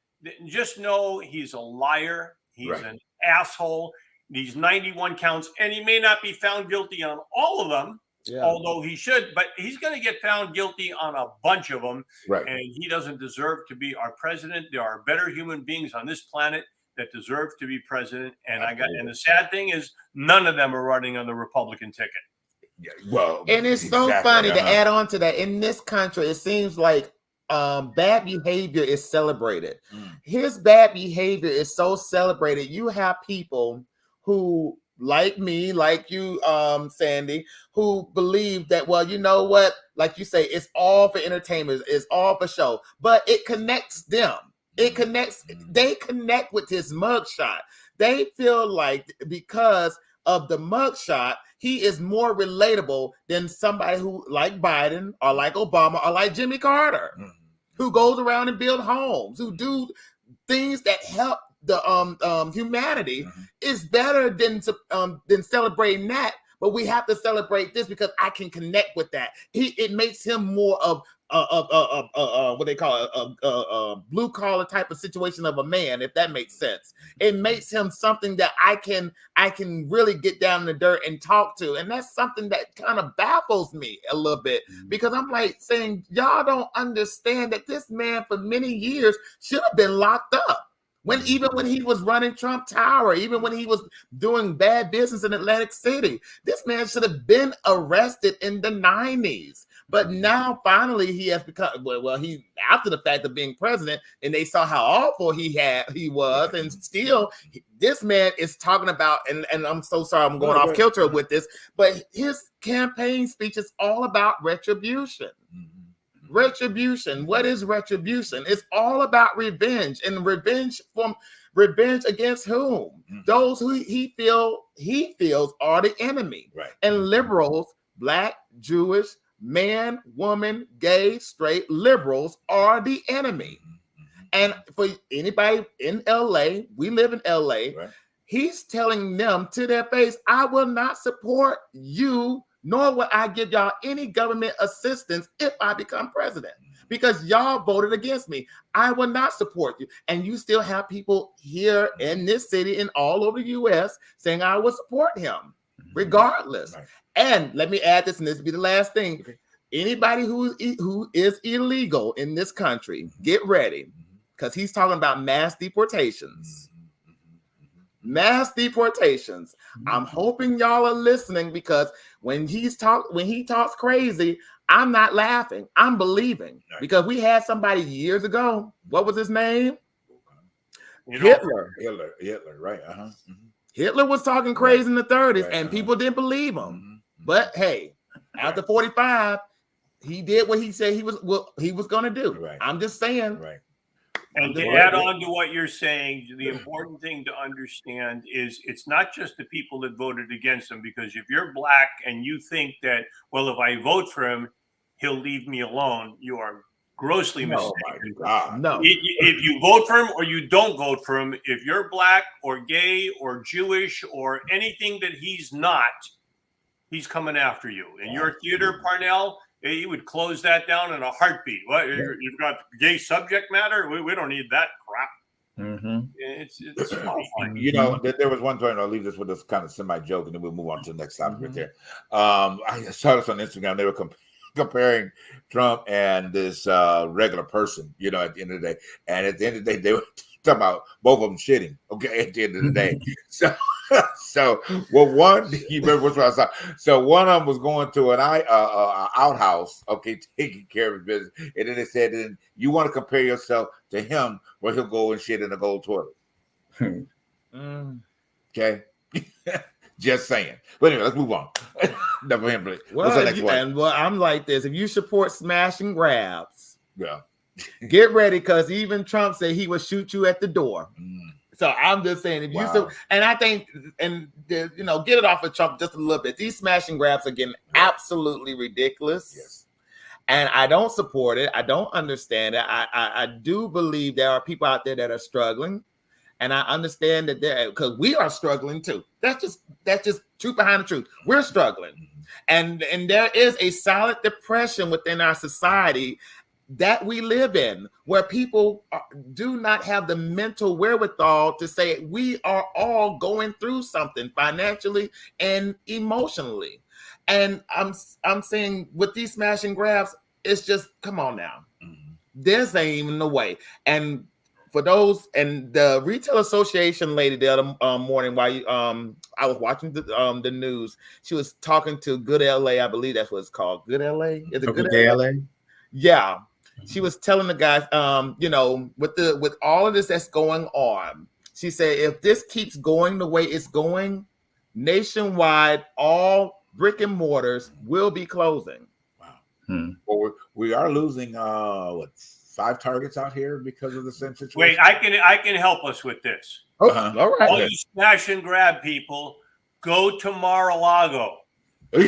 just know he's a liar. He's an asshole. These 91 counts, and he may not be found guilty on all of them, although he should, but he's going to get found guilty on a bunch of them. And he doesn't deserve to be our president. There are better human beings on this planet that deserve to be president. And and the sad thing is none of them are running on the Republican ticket. Yeah, well, and it's so funny to add on to that. In this country, it seems like bad behavior is celebrated. His bad behavior is so celebrated. You have people who, like me, like you, Sandy, who believe that, well, you know what, like you say, it's all for entertainment, it's all for show, but it connects them. They connect with his mugshot. They feel like because of the mugshot, he is more relatable than somebody who, like Biden or like Obama or like Jimmy Carter, who goes around and build homes, who do things that help the humanity. Is better than celebrating that, but we have to celebrate this because I can connect with that. It makes him more of what they call a blue collar type of situation of a man, if that makes sense. It makes him something that I can really get down in the dirt and talk to, and that's something that kind of baffles me a little bit, because I'm like saying, y'all don't understand that this man for many years should have been locked up. Even when he was running Trump Tower, even when he was doing bad business in Atlantic City, this man should have been arrested in the 90s. But now finally he has become, he, after the fact of being president, and they saw how awful he was, and still this man is talking about, and I'm so sorry I'm going off kilter with this, but his campaign speech is all about retribution. Retribution. What is retribution? It's all about revenge, and revenge against whom? Those who he feels are the enemy. And liberals, black, Jewish, man, woman, gay, straight, liberals are the enemy. And for anybody in LA, we live in LA, he's telling them to their face, I will not support you, nor will I give y'all any government assistance if I become president, because y'all voted against me. I will not support you. And you still have people here in this city and all over the U.S. saying I will support him regardless. And let me add this, and this will be the last thing. Anybody who is illegal in this country, get ready, because he's talking about mass deportations. Mass deportations. I'm hoping y'all are listening, because when he talks crazy, I'm not laughing. I'm believing, because we had somebody years ago. What was his name? Hitler. Hitler, right? Hitler was talking crazy in the 30s, and people didn't believe him. But hey, after 45, he did what he said he was going to do. I'm just saying. And to add on to what you're saying, the important thing to understand is it's not just the people that voted against him, because if you're black and you think that, well, if I vote for him, he'll leave me alone, you are grossly mistaken. No. If you vote for him or you don't vote for him, if you're black or gay or Jewish or anything that he's not, he's coming after you. In your theater, Parnell, he would close that down in a heartbeat. What, you've got gay subject matter? We don't need that crap. It's fine. You know, there was one time, I'll leave this with this kind of semi-joke, and then we'll move on to the next topic right there. I saw this on Instagram. They were comparing Trump and this regular person, you know, at the end of the day. And at the end of the day, they were talking about both of them shitting, okay, at the end of the day. So So, well, one, you remember which one I saw? So one of them was going to an outhouse, okay, taking care of his business. And then they said, then you want to compare yourself to him where he'll go and shit in a gold toilet. Okay. Just saying. But anyway, let's move on. Never him. What's the next one? And well, I'm like this. If you support smash and grabs, yeah, get ready, because even Trump said he would shoot you at the door. So I'm just saying, if you and I think, and get it off of Trump just a little bit. These smash and grabs are getting absolutely ridiculous. Yes. And I don't support it. I don't understand it. I do believe there are people out there that are struggling. And I understand that because we are struggling too. That's just truth behind the truth. We're struggling. And there is a solid depression within our society that we live in, where people do not have the mental wherewithal to say we are all going through something financially and emotionally. And I'm saying with these smash and grabs, it's just, come on now. This ain't even the way. And for those, and the Retail Association lady the other morning, while I was watching the news, she was talking to Good LA, I believe that's what it's called. Good LA? Is it Good LA? Yeah. She was telling the guys, with all of this that's going on, she said, if this keeps going the way it's going, nationwide, all brick and mortars will be closing. Wow. Well, we are losing 5 targets out here because of the same situation. Wait, I can help us with this. All right. All you smash and grab people, go to Mar-a-Lago. Go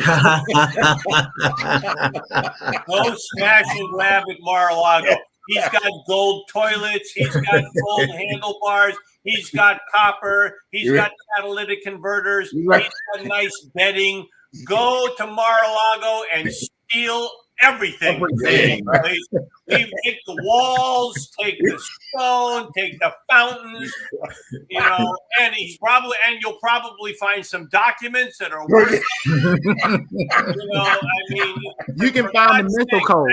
smash and grab at Mar-a-Lago. He's got gold toilets. He's got gold handlebars. He's got copper. He's got catalytic converters. He's got nice bedding. Go to Mar-a-Lago and steal everything. Right? Take the walls, take the stone, take the fountains, and you'll probably find some documents that are worth you can find the mental code.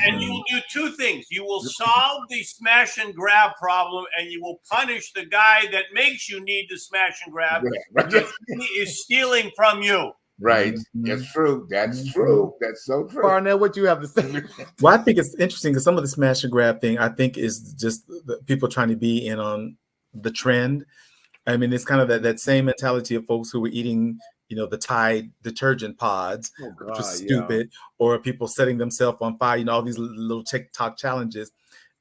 And you will do 2 things. You will solve the smash and grab problem, and you will punish the guy that makes you need to smash and grab because he is stealing from you. Right. That's true. That's true. That's so true. Parnell, what you have to say? Well, I think it's interesting because some of the smash and grab thing, I think, is just the people trying to be in on the trend. I mean, it's kind of that same mentality of folks who were eating, the Tide detergent pods, which was stupid, or people setting themselves on fire, all these little TikTok challenges.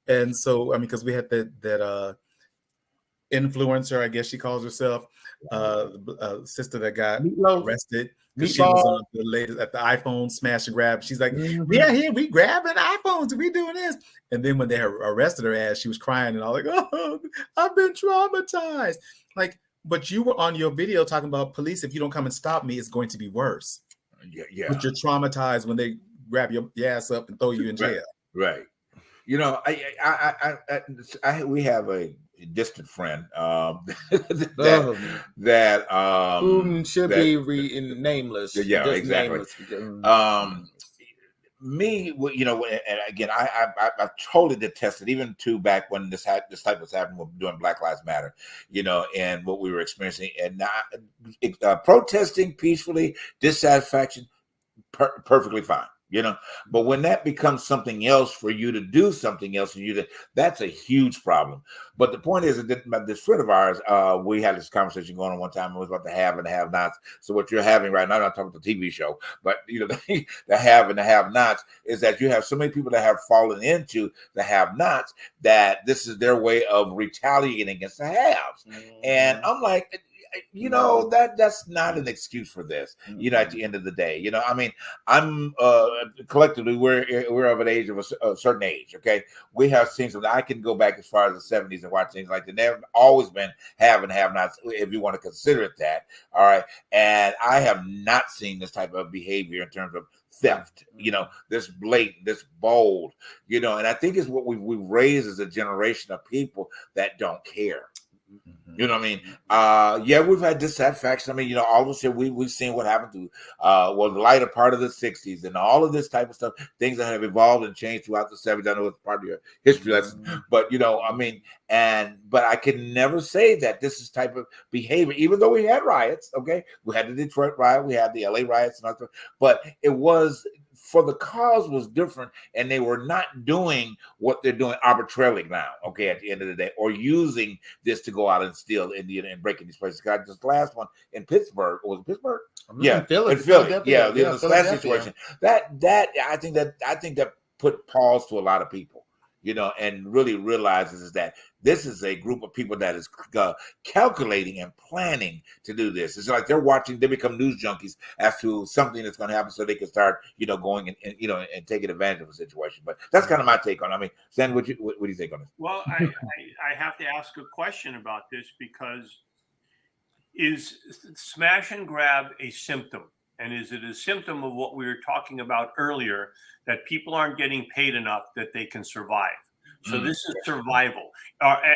And so, I mean, because we had that influencer, I guess she calls herself, sister that got arrested. She was on the latest at the iPhone smash and grab. She's like, yeah, here we grabbing iPhones and we doing this. And then when they arrested her ass, she was crying and all like, oh, I've been traumatized. Like, but you were on your video talking about police. If you don't come and stop me, it's going to be worse. Yeah. But you're traumatized when they grab your ass up and throw you in jail. Right. We have a distant friend that who should be nameless. Yeah, exactly. Nameless. Me, and again, I totally detested even back when this type was happening during Black Lives Matter, and what we were experiencing, and protesting peacefully, dissatisfaction, perfectly fine. But when that becomes something else for you to do something else, that's a huge problem. But the point is that this friend of ours, we had this conversation going on one time. It was about the have and the have-nots. So what you're having right now, I'm not talking about the TV show, but the have and the have-nots is that you have so many people that have fallen into the have-nots that this is their way of retaliating against the haves. And I'm like, that's not an excuse for this, at the end of the day, I mean, I'm collectively, we're of an age of a certain age. Okay. We have seen something. I can go back as far as the 70s and watch things like that. They've always been have and have nots, if you want to consider it that. All right. And I have not seen this type of behavior in terms of theft, this blatant, this bold, and I think it's what we've raised as a generation of people that don't care. You know what I mean? Yeah, we've had dissatisfaction. I mean, you know, all of us here, we've seen what happened to the lighter part of the 60s and all of this type of stuff, things that have evolved and changed throughout the 70s. I know it's part of your history lesson, but you know, I mean, but I can never say that this is type of behavior, even though we had riots, okay? We had the Detroit riot, we had the LA riots, and all, but it was for the cause was different, and they were not doing what they're doing arbitrarily now, okay, at the end of the day, or using this to go out and steal Indian and break in these places. Got this last one in Pittsburgh, or was it Pittsburgh? Yeah, in Philly. Yeah, this last situation. That I think that put pause to a lot of people, you know, and really realizes that this is a group of people that is calculating and planning to do this. It's like they're watching, they become news junkies as to something that's going to happen so they can start, you know, going and you know, and taking advantage of the situation. But that's kind of my take on it. I mean, Stan, what do you think on this? Well, I have to ask a question about this, because is smash and grab a symptom? And is it a symptom of what we were talking about earlier, that people aren't getting paid enough that they can survive? So this is survival.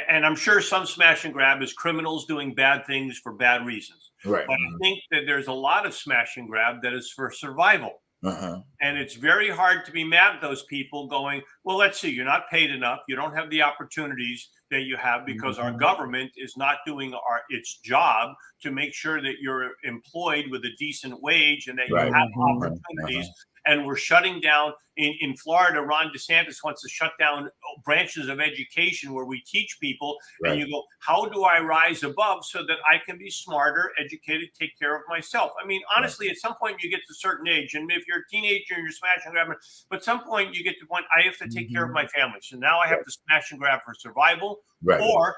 And I'm sure some smash and grab is criminals doing bad things for bad reasons. Right. But I think that there's a lot of smash and grab that is for survival. And it's very hard to be mad at those people going, well, let's see, you're not paid enough. You don't have the opportunities that you have because our government is not doing its job to make sure that you're employed with a decent wage and that you have opportunities. And we're shutting down in Florida. Ron DeSantis wants to shut down branches of education where we teach people. And you go, how do I rise above so that I can be smarter, educated, take care of myself? I mean, honestly, at some point you get to a certain age, and if you're a teenager and you're smashing and grabbing, but at some point you get to the point, I have to take care of my family. So now I have to smash and grab for survival, or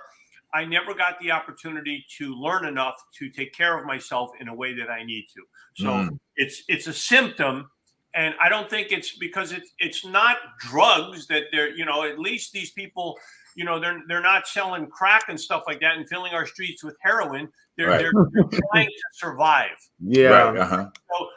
I never got the opportunity to learn enough to take care of myself in a way that I need to. So it's a symptom. And I don't think it's because it's not drugs that they're, you know, at least these people, you know, they're not selling crack and stuff like that and filling our streets with heroin. They're trying to survive. Yeah. So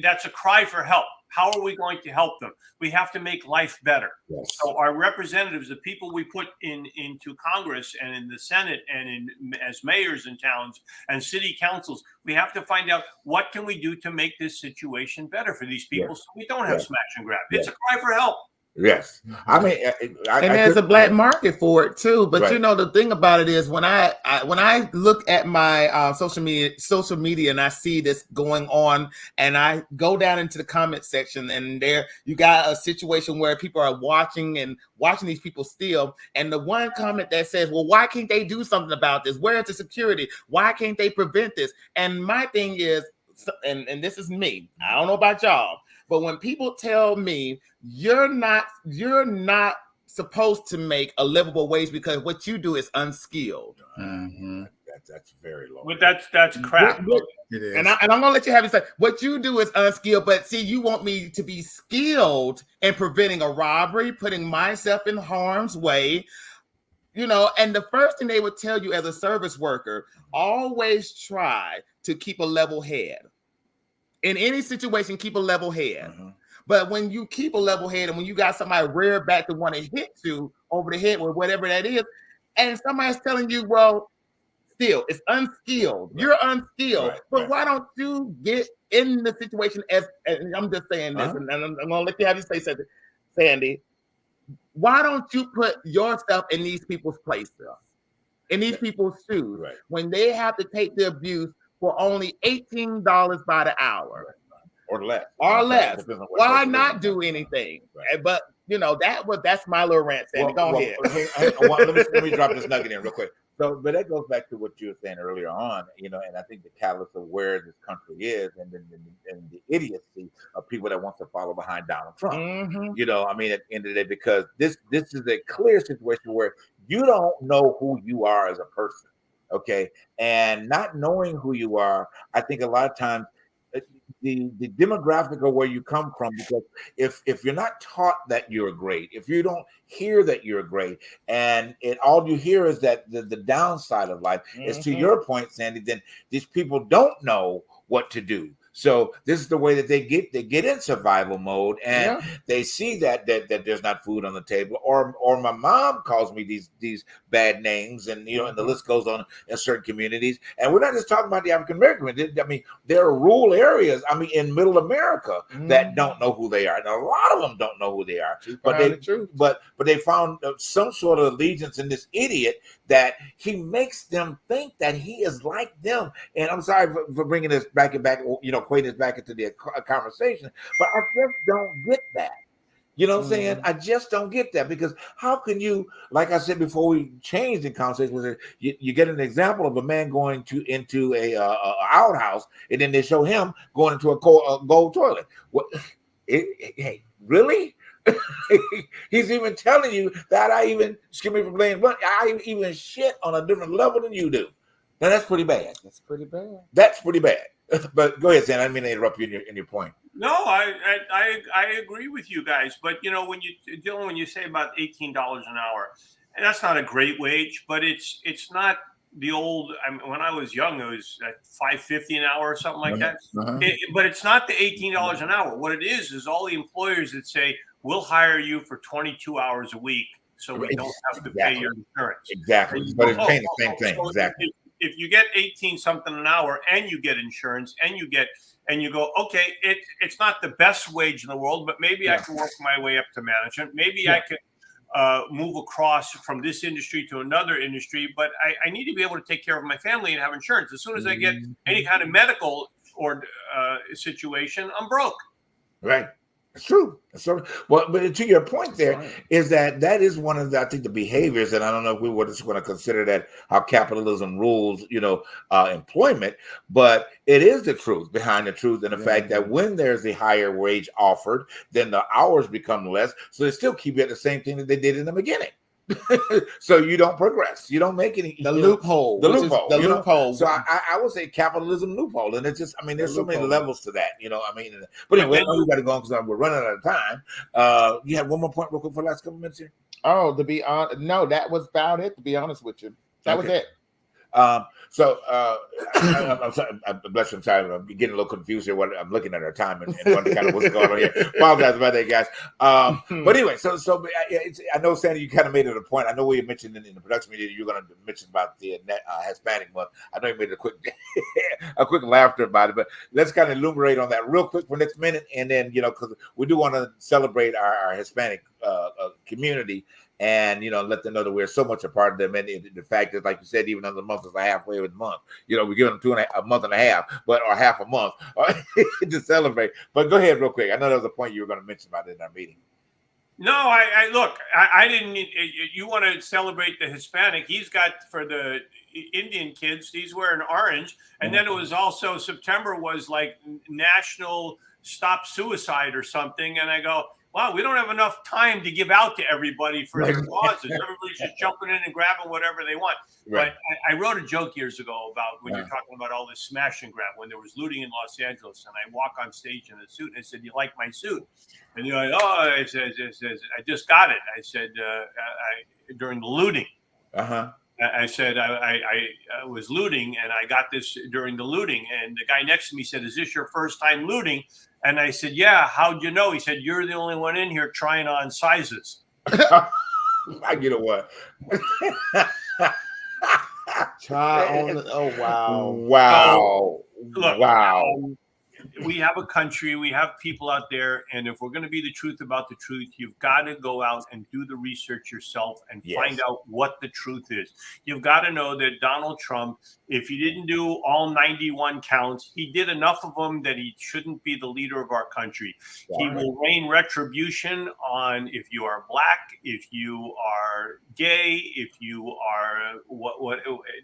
that's a cry for help. How are we going to help them? We have to make life better. So our representatives, the people we put into Congress and in the Senate and as mayors in towns and city councils, we have to find out what can we do to make this situation better for these people so we don't have smash and grab. It's a cry for help. Yes, I mean, and there's a black market for it too. But you know, the thing about it is, when I look at my social media, and I see this going on, and I go down into the comment section, and there you got a situation where people are watching these people steal, and the one comment that says, "Well, why can't they do something about this? Where's the security? Why can't they prevent this?" And my thing is, and this is me. I don't know about y'all. But when people tell me you're not supposed to make a livable wage because what you do is unskilled. That's very low. But that's crap. It is. And I'm gonna let you have it say what you do is unskilled, but see, you want me to be skilled in preventing a robbery, putting myself in harm's way. You know, and the first thing they would tell you as a service worker, always try to keep a level head. In any situation, keep a level head. But when you keep a level head and when you got somebody rear back to want to hit you over the head with whatever that is, and somebody's telling you, well, still, it's unskilled. You're unskilled. But why don't you get in the situation and I'm just saying this, and I'm going to let you have you say something, Sandy. Why don't you put yourself in these people's places, in these people's shoes, when they have to take the abuse for only $18 by the hour or less? Why not do anything? But you know, that's my little rant, Sandy. Go ahead. Let me drop this nugget in real quick. So, but that goes back to what you were saying earlier on, you know, and I think the catalyst of where this country is, and the idiocy of people that want to follow behind Donald Trump. You know, I mean, at the end of the day, because this is a clear situation where you don't know who you are as a person. Okay, and not knowing who you are, I think a lot of times the demographic of where you come from, because if you're not taught that you're great, if you don't hear that you're great, and all you hear is that the downside of life is, to your point, Sandy, then these people don't know what to do. So this is the way that they get in survival mode, and they see that there's not food on the table, or my mom calls me these bad names, and and the list goes on in certain communities. And we're not just talking about the African American. I mean, there are rural areas, I mean, in middle America that don't know who they are, and a lot of them don't know who they are. But they found some sort of allegiance in this idiot that he makes them think that he is like them. And I'm sorry for bringing this back, equating this back into the conversation, but I just don't get that. You know what I'm saying? I just don't get that, because how can you, like I said before we changed the conversation, you get an example of a man going into a outhouse, and then they show him going into a gold toilet. What? Hey, really? He's even telling you that excuse me for blaming, but I even shit on a different level than you do. Now that's pretty bad. That's pretty bad. But go ahead, Sam. I didn't mean to interrupt you in your point. No, I agree with you guys. But when you say about $18 an hour, and that's not a great wage, but it's not the old. I mean, when I was young, it was $5.50 an hour or something like that. But it's not the $18 an hour. What it is all the employers that say, we'll hire you for 22 hours a week, so we don't have to pay your insurance. Exactly. But it's paying the same thing. Exactly. If you get 18 something an hour and you get insurance and you go, okay, it's not the best wage in the world, but maybe I can work my way up to management. Maybe I could move across from this industry to another industry, but I need to be able to take care of my family and have insurance. As soon as I get any kind of medical or situation, I'm broke. Right. It's true. So, well, but to your point, there is that is one of I think the behaviors, and I don't know if we were just going to consider that how capitalism rules, employment, but it is the truth behind the truth, and the fact that when there's a higher wage offered, then the hours become less, so they still keep it the same thing that they did in the beginning. So you don't progress. You don't make any loophole. The loophole. So I would say capitalism loophole, and it's just there's so many levels to that. But anyway, we got to go on because we're running out of time. You had one more point real quick for the last couple minutes here. Oh, to be honest, no, that was about it. To be honest with you, that was it. I'm sorry, bless you, I'm sorry, I'm getting a little confused here. I'm looking at our time and wondering kind of what's going on here. Apologize about that, guys. But anyway, so I know, Sandy, you kind of made it a point. I know we mentioned in the production meeting you're going to mention about the Hispanic month. I know you made a quick laughter about it, but let's kind of enumerate on that real quick for next minute, and then because we do want to celebrate our Hispanic community. And let them know that we're so much a part of them, and the fact that, like you said, even though the month is halfway of the month, we give them a month and a half, or half a month to celebrate. But go ahead, real quick. I know there was a point you were going to mention about it in our meeting. No, I didn't. You want to celebrate the Hispanic? He's got for the Indian kids. He's wearing orange, and then it was also September was like National Stop Suicide or something, and I go, wow, we don't have enough time to give out to everybody for their causes. Everybody's just jumping in and grabbing whatever they want. Right. But I wrote a joke years ago about when you're talking about all this smash and grab, when there was looting in Los Angeles, and I walk on stage in a suit, and I said, you like my suit? And you're like, oh, I said, I just got it. I said, during the looting. I said, I was looting, and I got this during the looting. And the guy next to me said, is this your first time looting? And I said, yeah, how'd you know? He said, you're the only one in here trying on sizes. I get it. What? Oh, wow. Wow. So, look, wow. We have a country, we have people out there, and if we're going to be the truth about the truth, you've got to go out and do the research yourself and find out what the truth is. You've got to know that Donald Trump, if he didn't do all 91 counts, he did enough of them that he shouldn't be the leader of our country. He will rain retribution on if you are black, if you are gay, if you are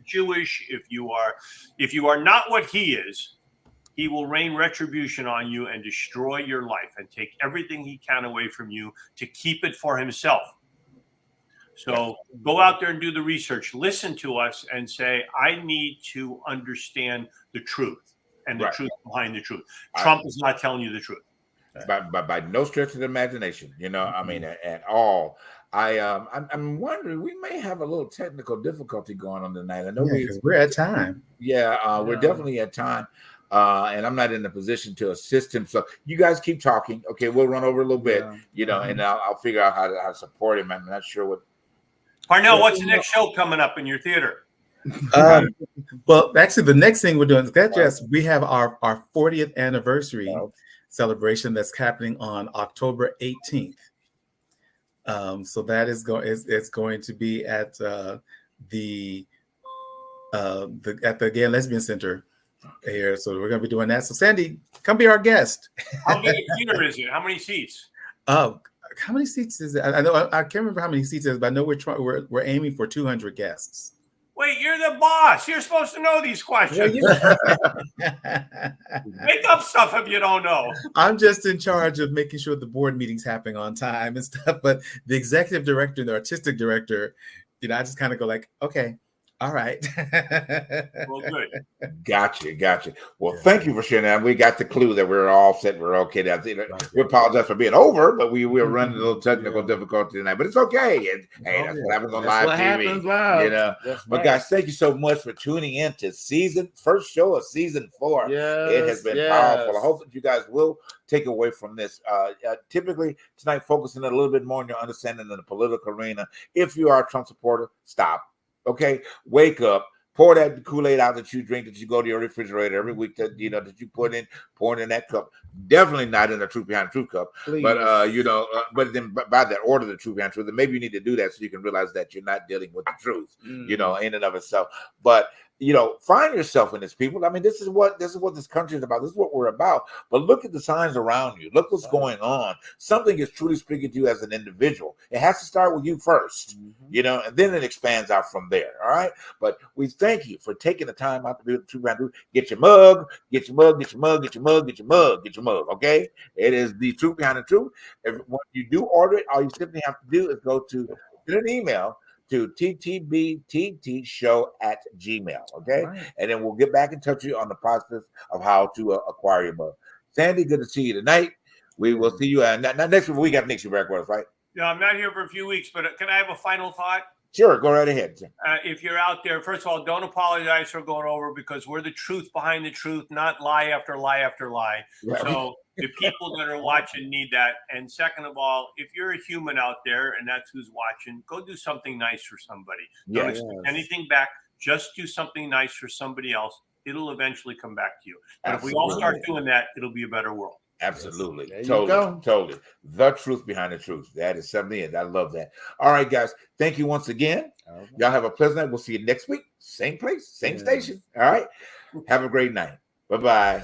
Jewish, if you are not what he is. He will rain retribution on you and destroy your life and take everything he can away from you to keep it for himself. So go out there and do the research. Listen to us and say, I need to understand the truth and the truth behind the truth. Trump is not telling you the truth. By no stretch of the imagination, I mean, at all. I'm wondering, we may have a little technical difficulty going on tonight. I know we're at time. Yeah, we're definitely at time. and I'm not in a position to assist him. So you guys keep talking. Okay, we'll run over a little bit, and I'll figure out how to support him. I'm not sure what. Parnell, what's the next show coming up in your theater? Well, actually, the next thing we're doing is we have our 40th anniversary celebration that's happening on October 18th. So that is it's going to be at the Gay Lesbian Center here. So we're going to be doing that. So Sandy, come be our guest. How big a theater is it? How many seats? How many seats is it? I know I can't remember how many seats it is, but I know we're aiming for 200 guests. Wait, you're the boss. You're supposed to know these questions. Make up stuff if you don't know. I'm just in charge of making sure the board meetings happen on time and stuff. But the executive director and the artistic director, I just kind of go like, okay, all right. Well, good. Gotcha. Well, thank you for sharing that. We got the clue that we're all set. We're okay. We apologize for being over, but we're running a little technical difficulty tonight. But it's okay. That's what happens on live TV. But guys, thank you so much for tuning in to first show of season 4. It has been powerful. I hope that you guys will take away from this. Typically tonight, focusing a little bit more on your understanding in the political arena. If you are a Trump supporter, stop. Okay, wake up. Pour that Kool-Aid out that you drink, that you go to your refrigerator every week that you pour it in that cup. Definitely not in the Truth Behind Truth cup. Please. But but then by that order, the Truth Behind Truth. And maybe you need to do that so you can realize that you're not dealing with the truth. In and of itself. But find yourself in this, people. I mean, this is what this country is about. This is what we're about. But look at the signs around you. Look what's going on. Something is truly speaking to you as an individual. It has to start with you first, and then it expands out from there. All right. But we thank you for taking the time out to do the Truth Behind Truth. Get your mug. Get your mug. Get your mug. Get your mug. Get your mug. Get your mug. Okay. It is the Truth Behind the Truth. When you do order it, all you simply have to do is go to an email to ttbttshow@gmail. Okay. Right. And then we'll get back in touch with you on the process of how to acquire your mug. Sandy, good to see you tonight. We will see you next week. We got next week back with us, right? Yeah, I'm not here for a few weeks, but can I have a final thought? Sure, go right ahead. If you're out there, first of all, don't apologize for going over, because we're the truth behind the truth, not lie after lie after lie. Right. So the people that are watching need that. And second of all, if you're a human out there and that's who's watching, go do something nice for somebody. Don't expect anything back. Just do something nice for somebody else. It'll eventually come back to you. But if we all start doing that, it'll be a better world. Absolutely. Totally. The truth behind the truth. That is something. I love that. All right, guys. Thank you once again. Okay. Y'all have a pleasant night. We'll see you next week. Same place, same station. All right. Have a great night. Bye-bye.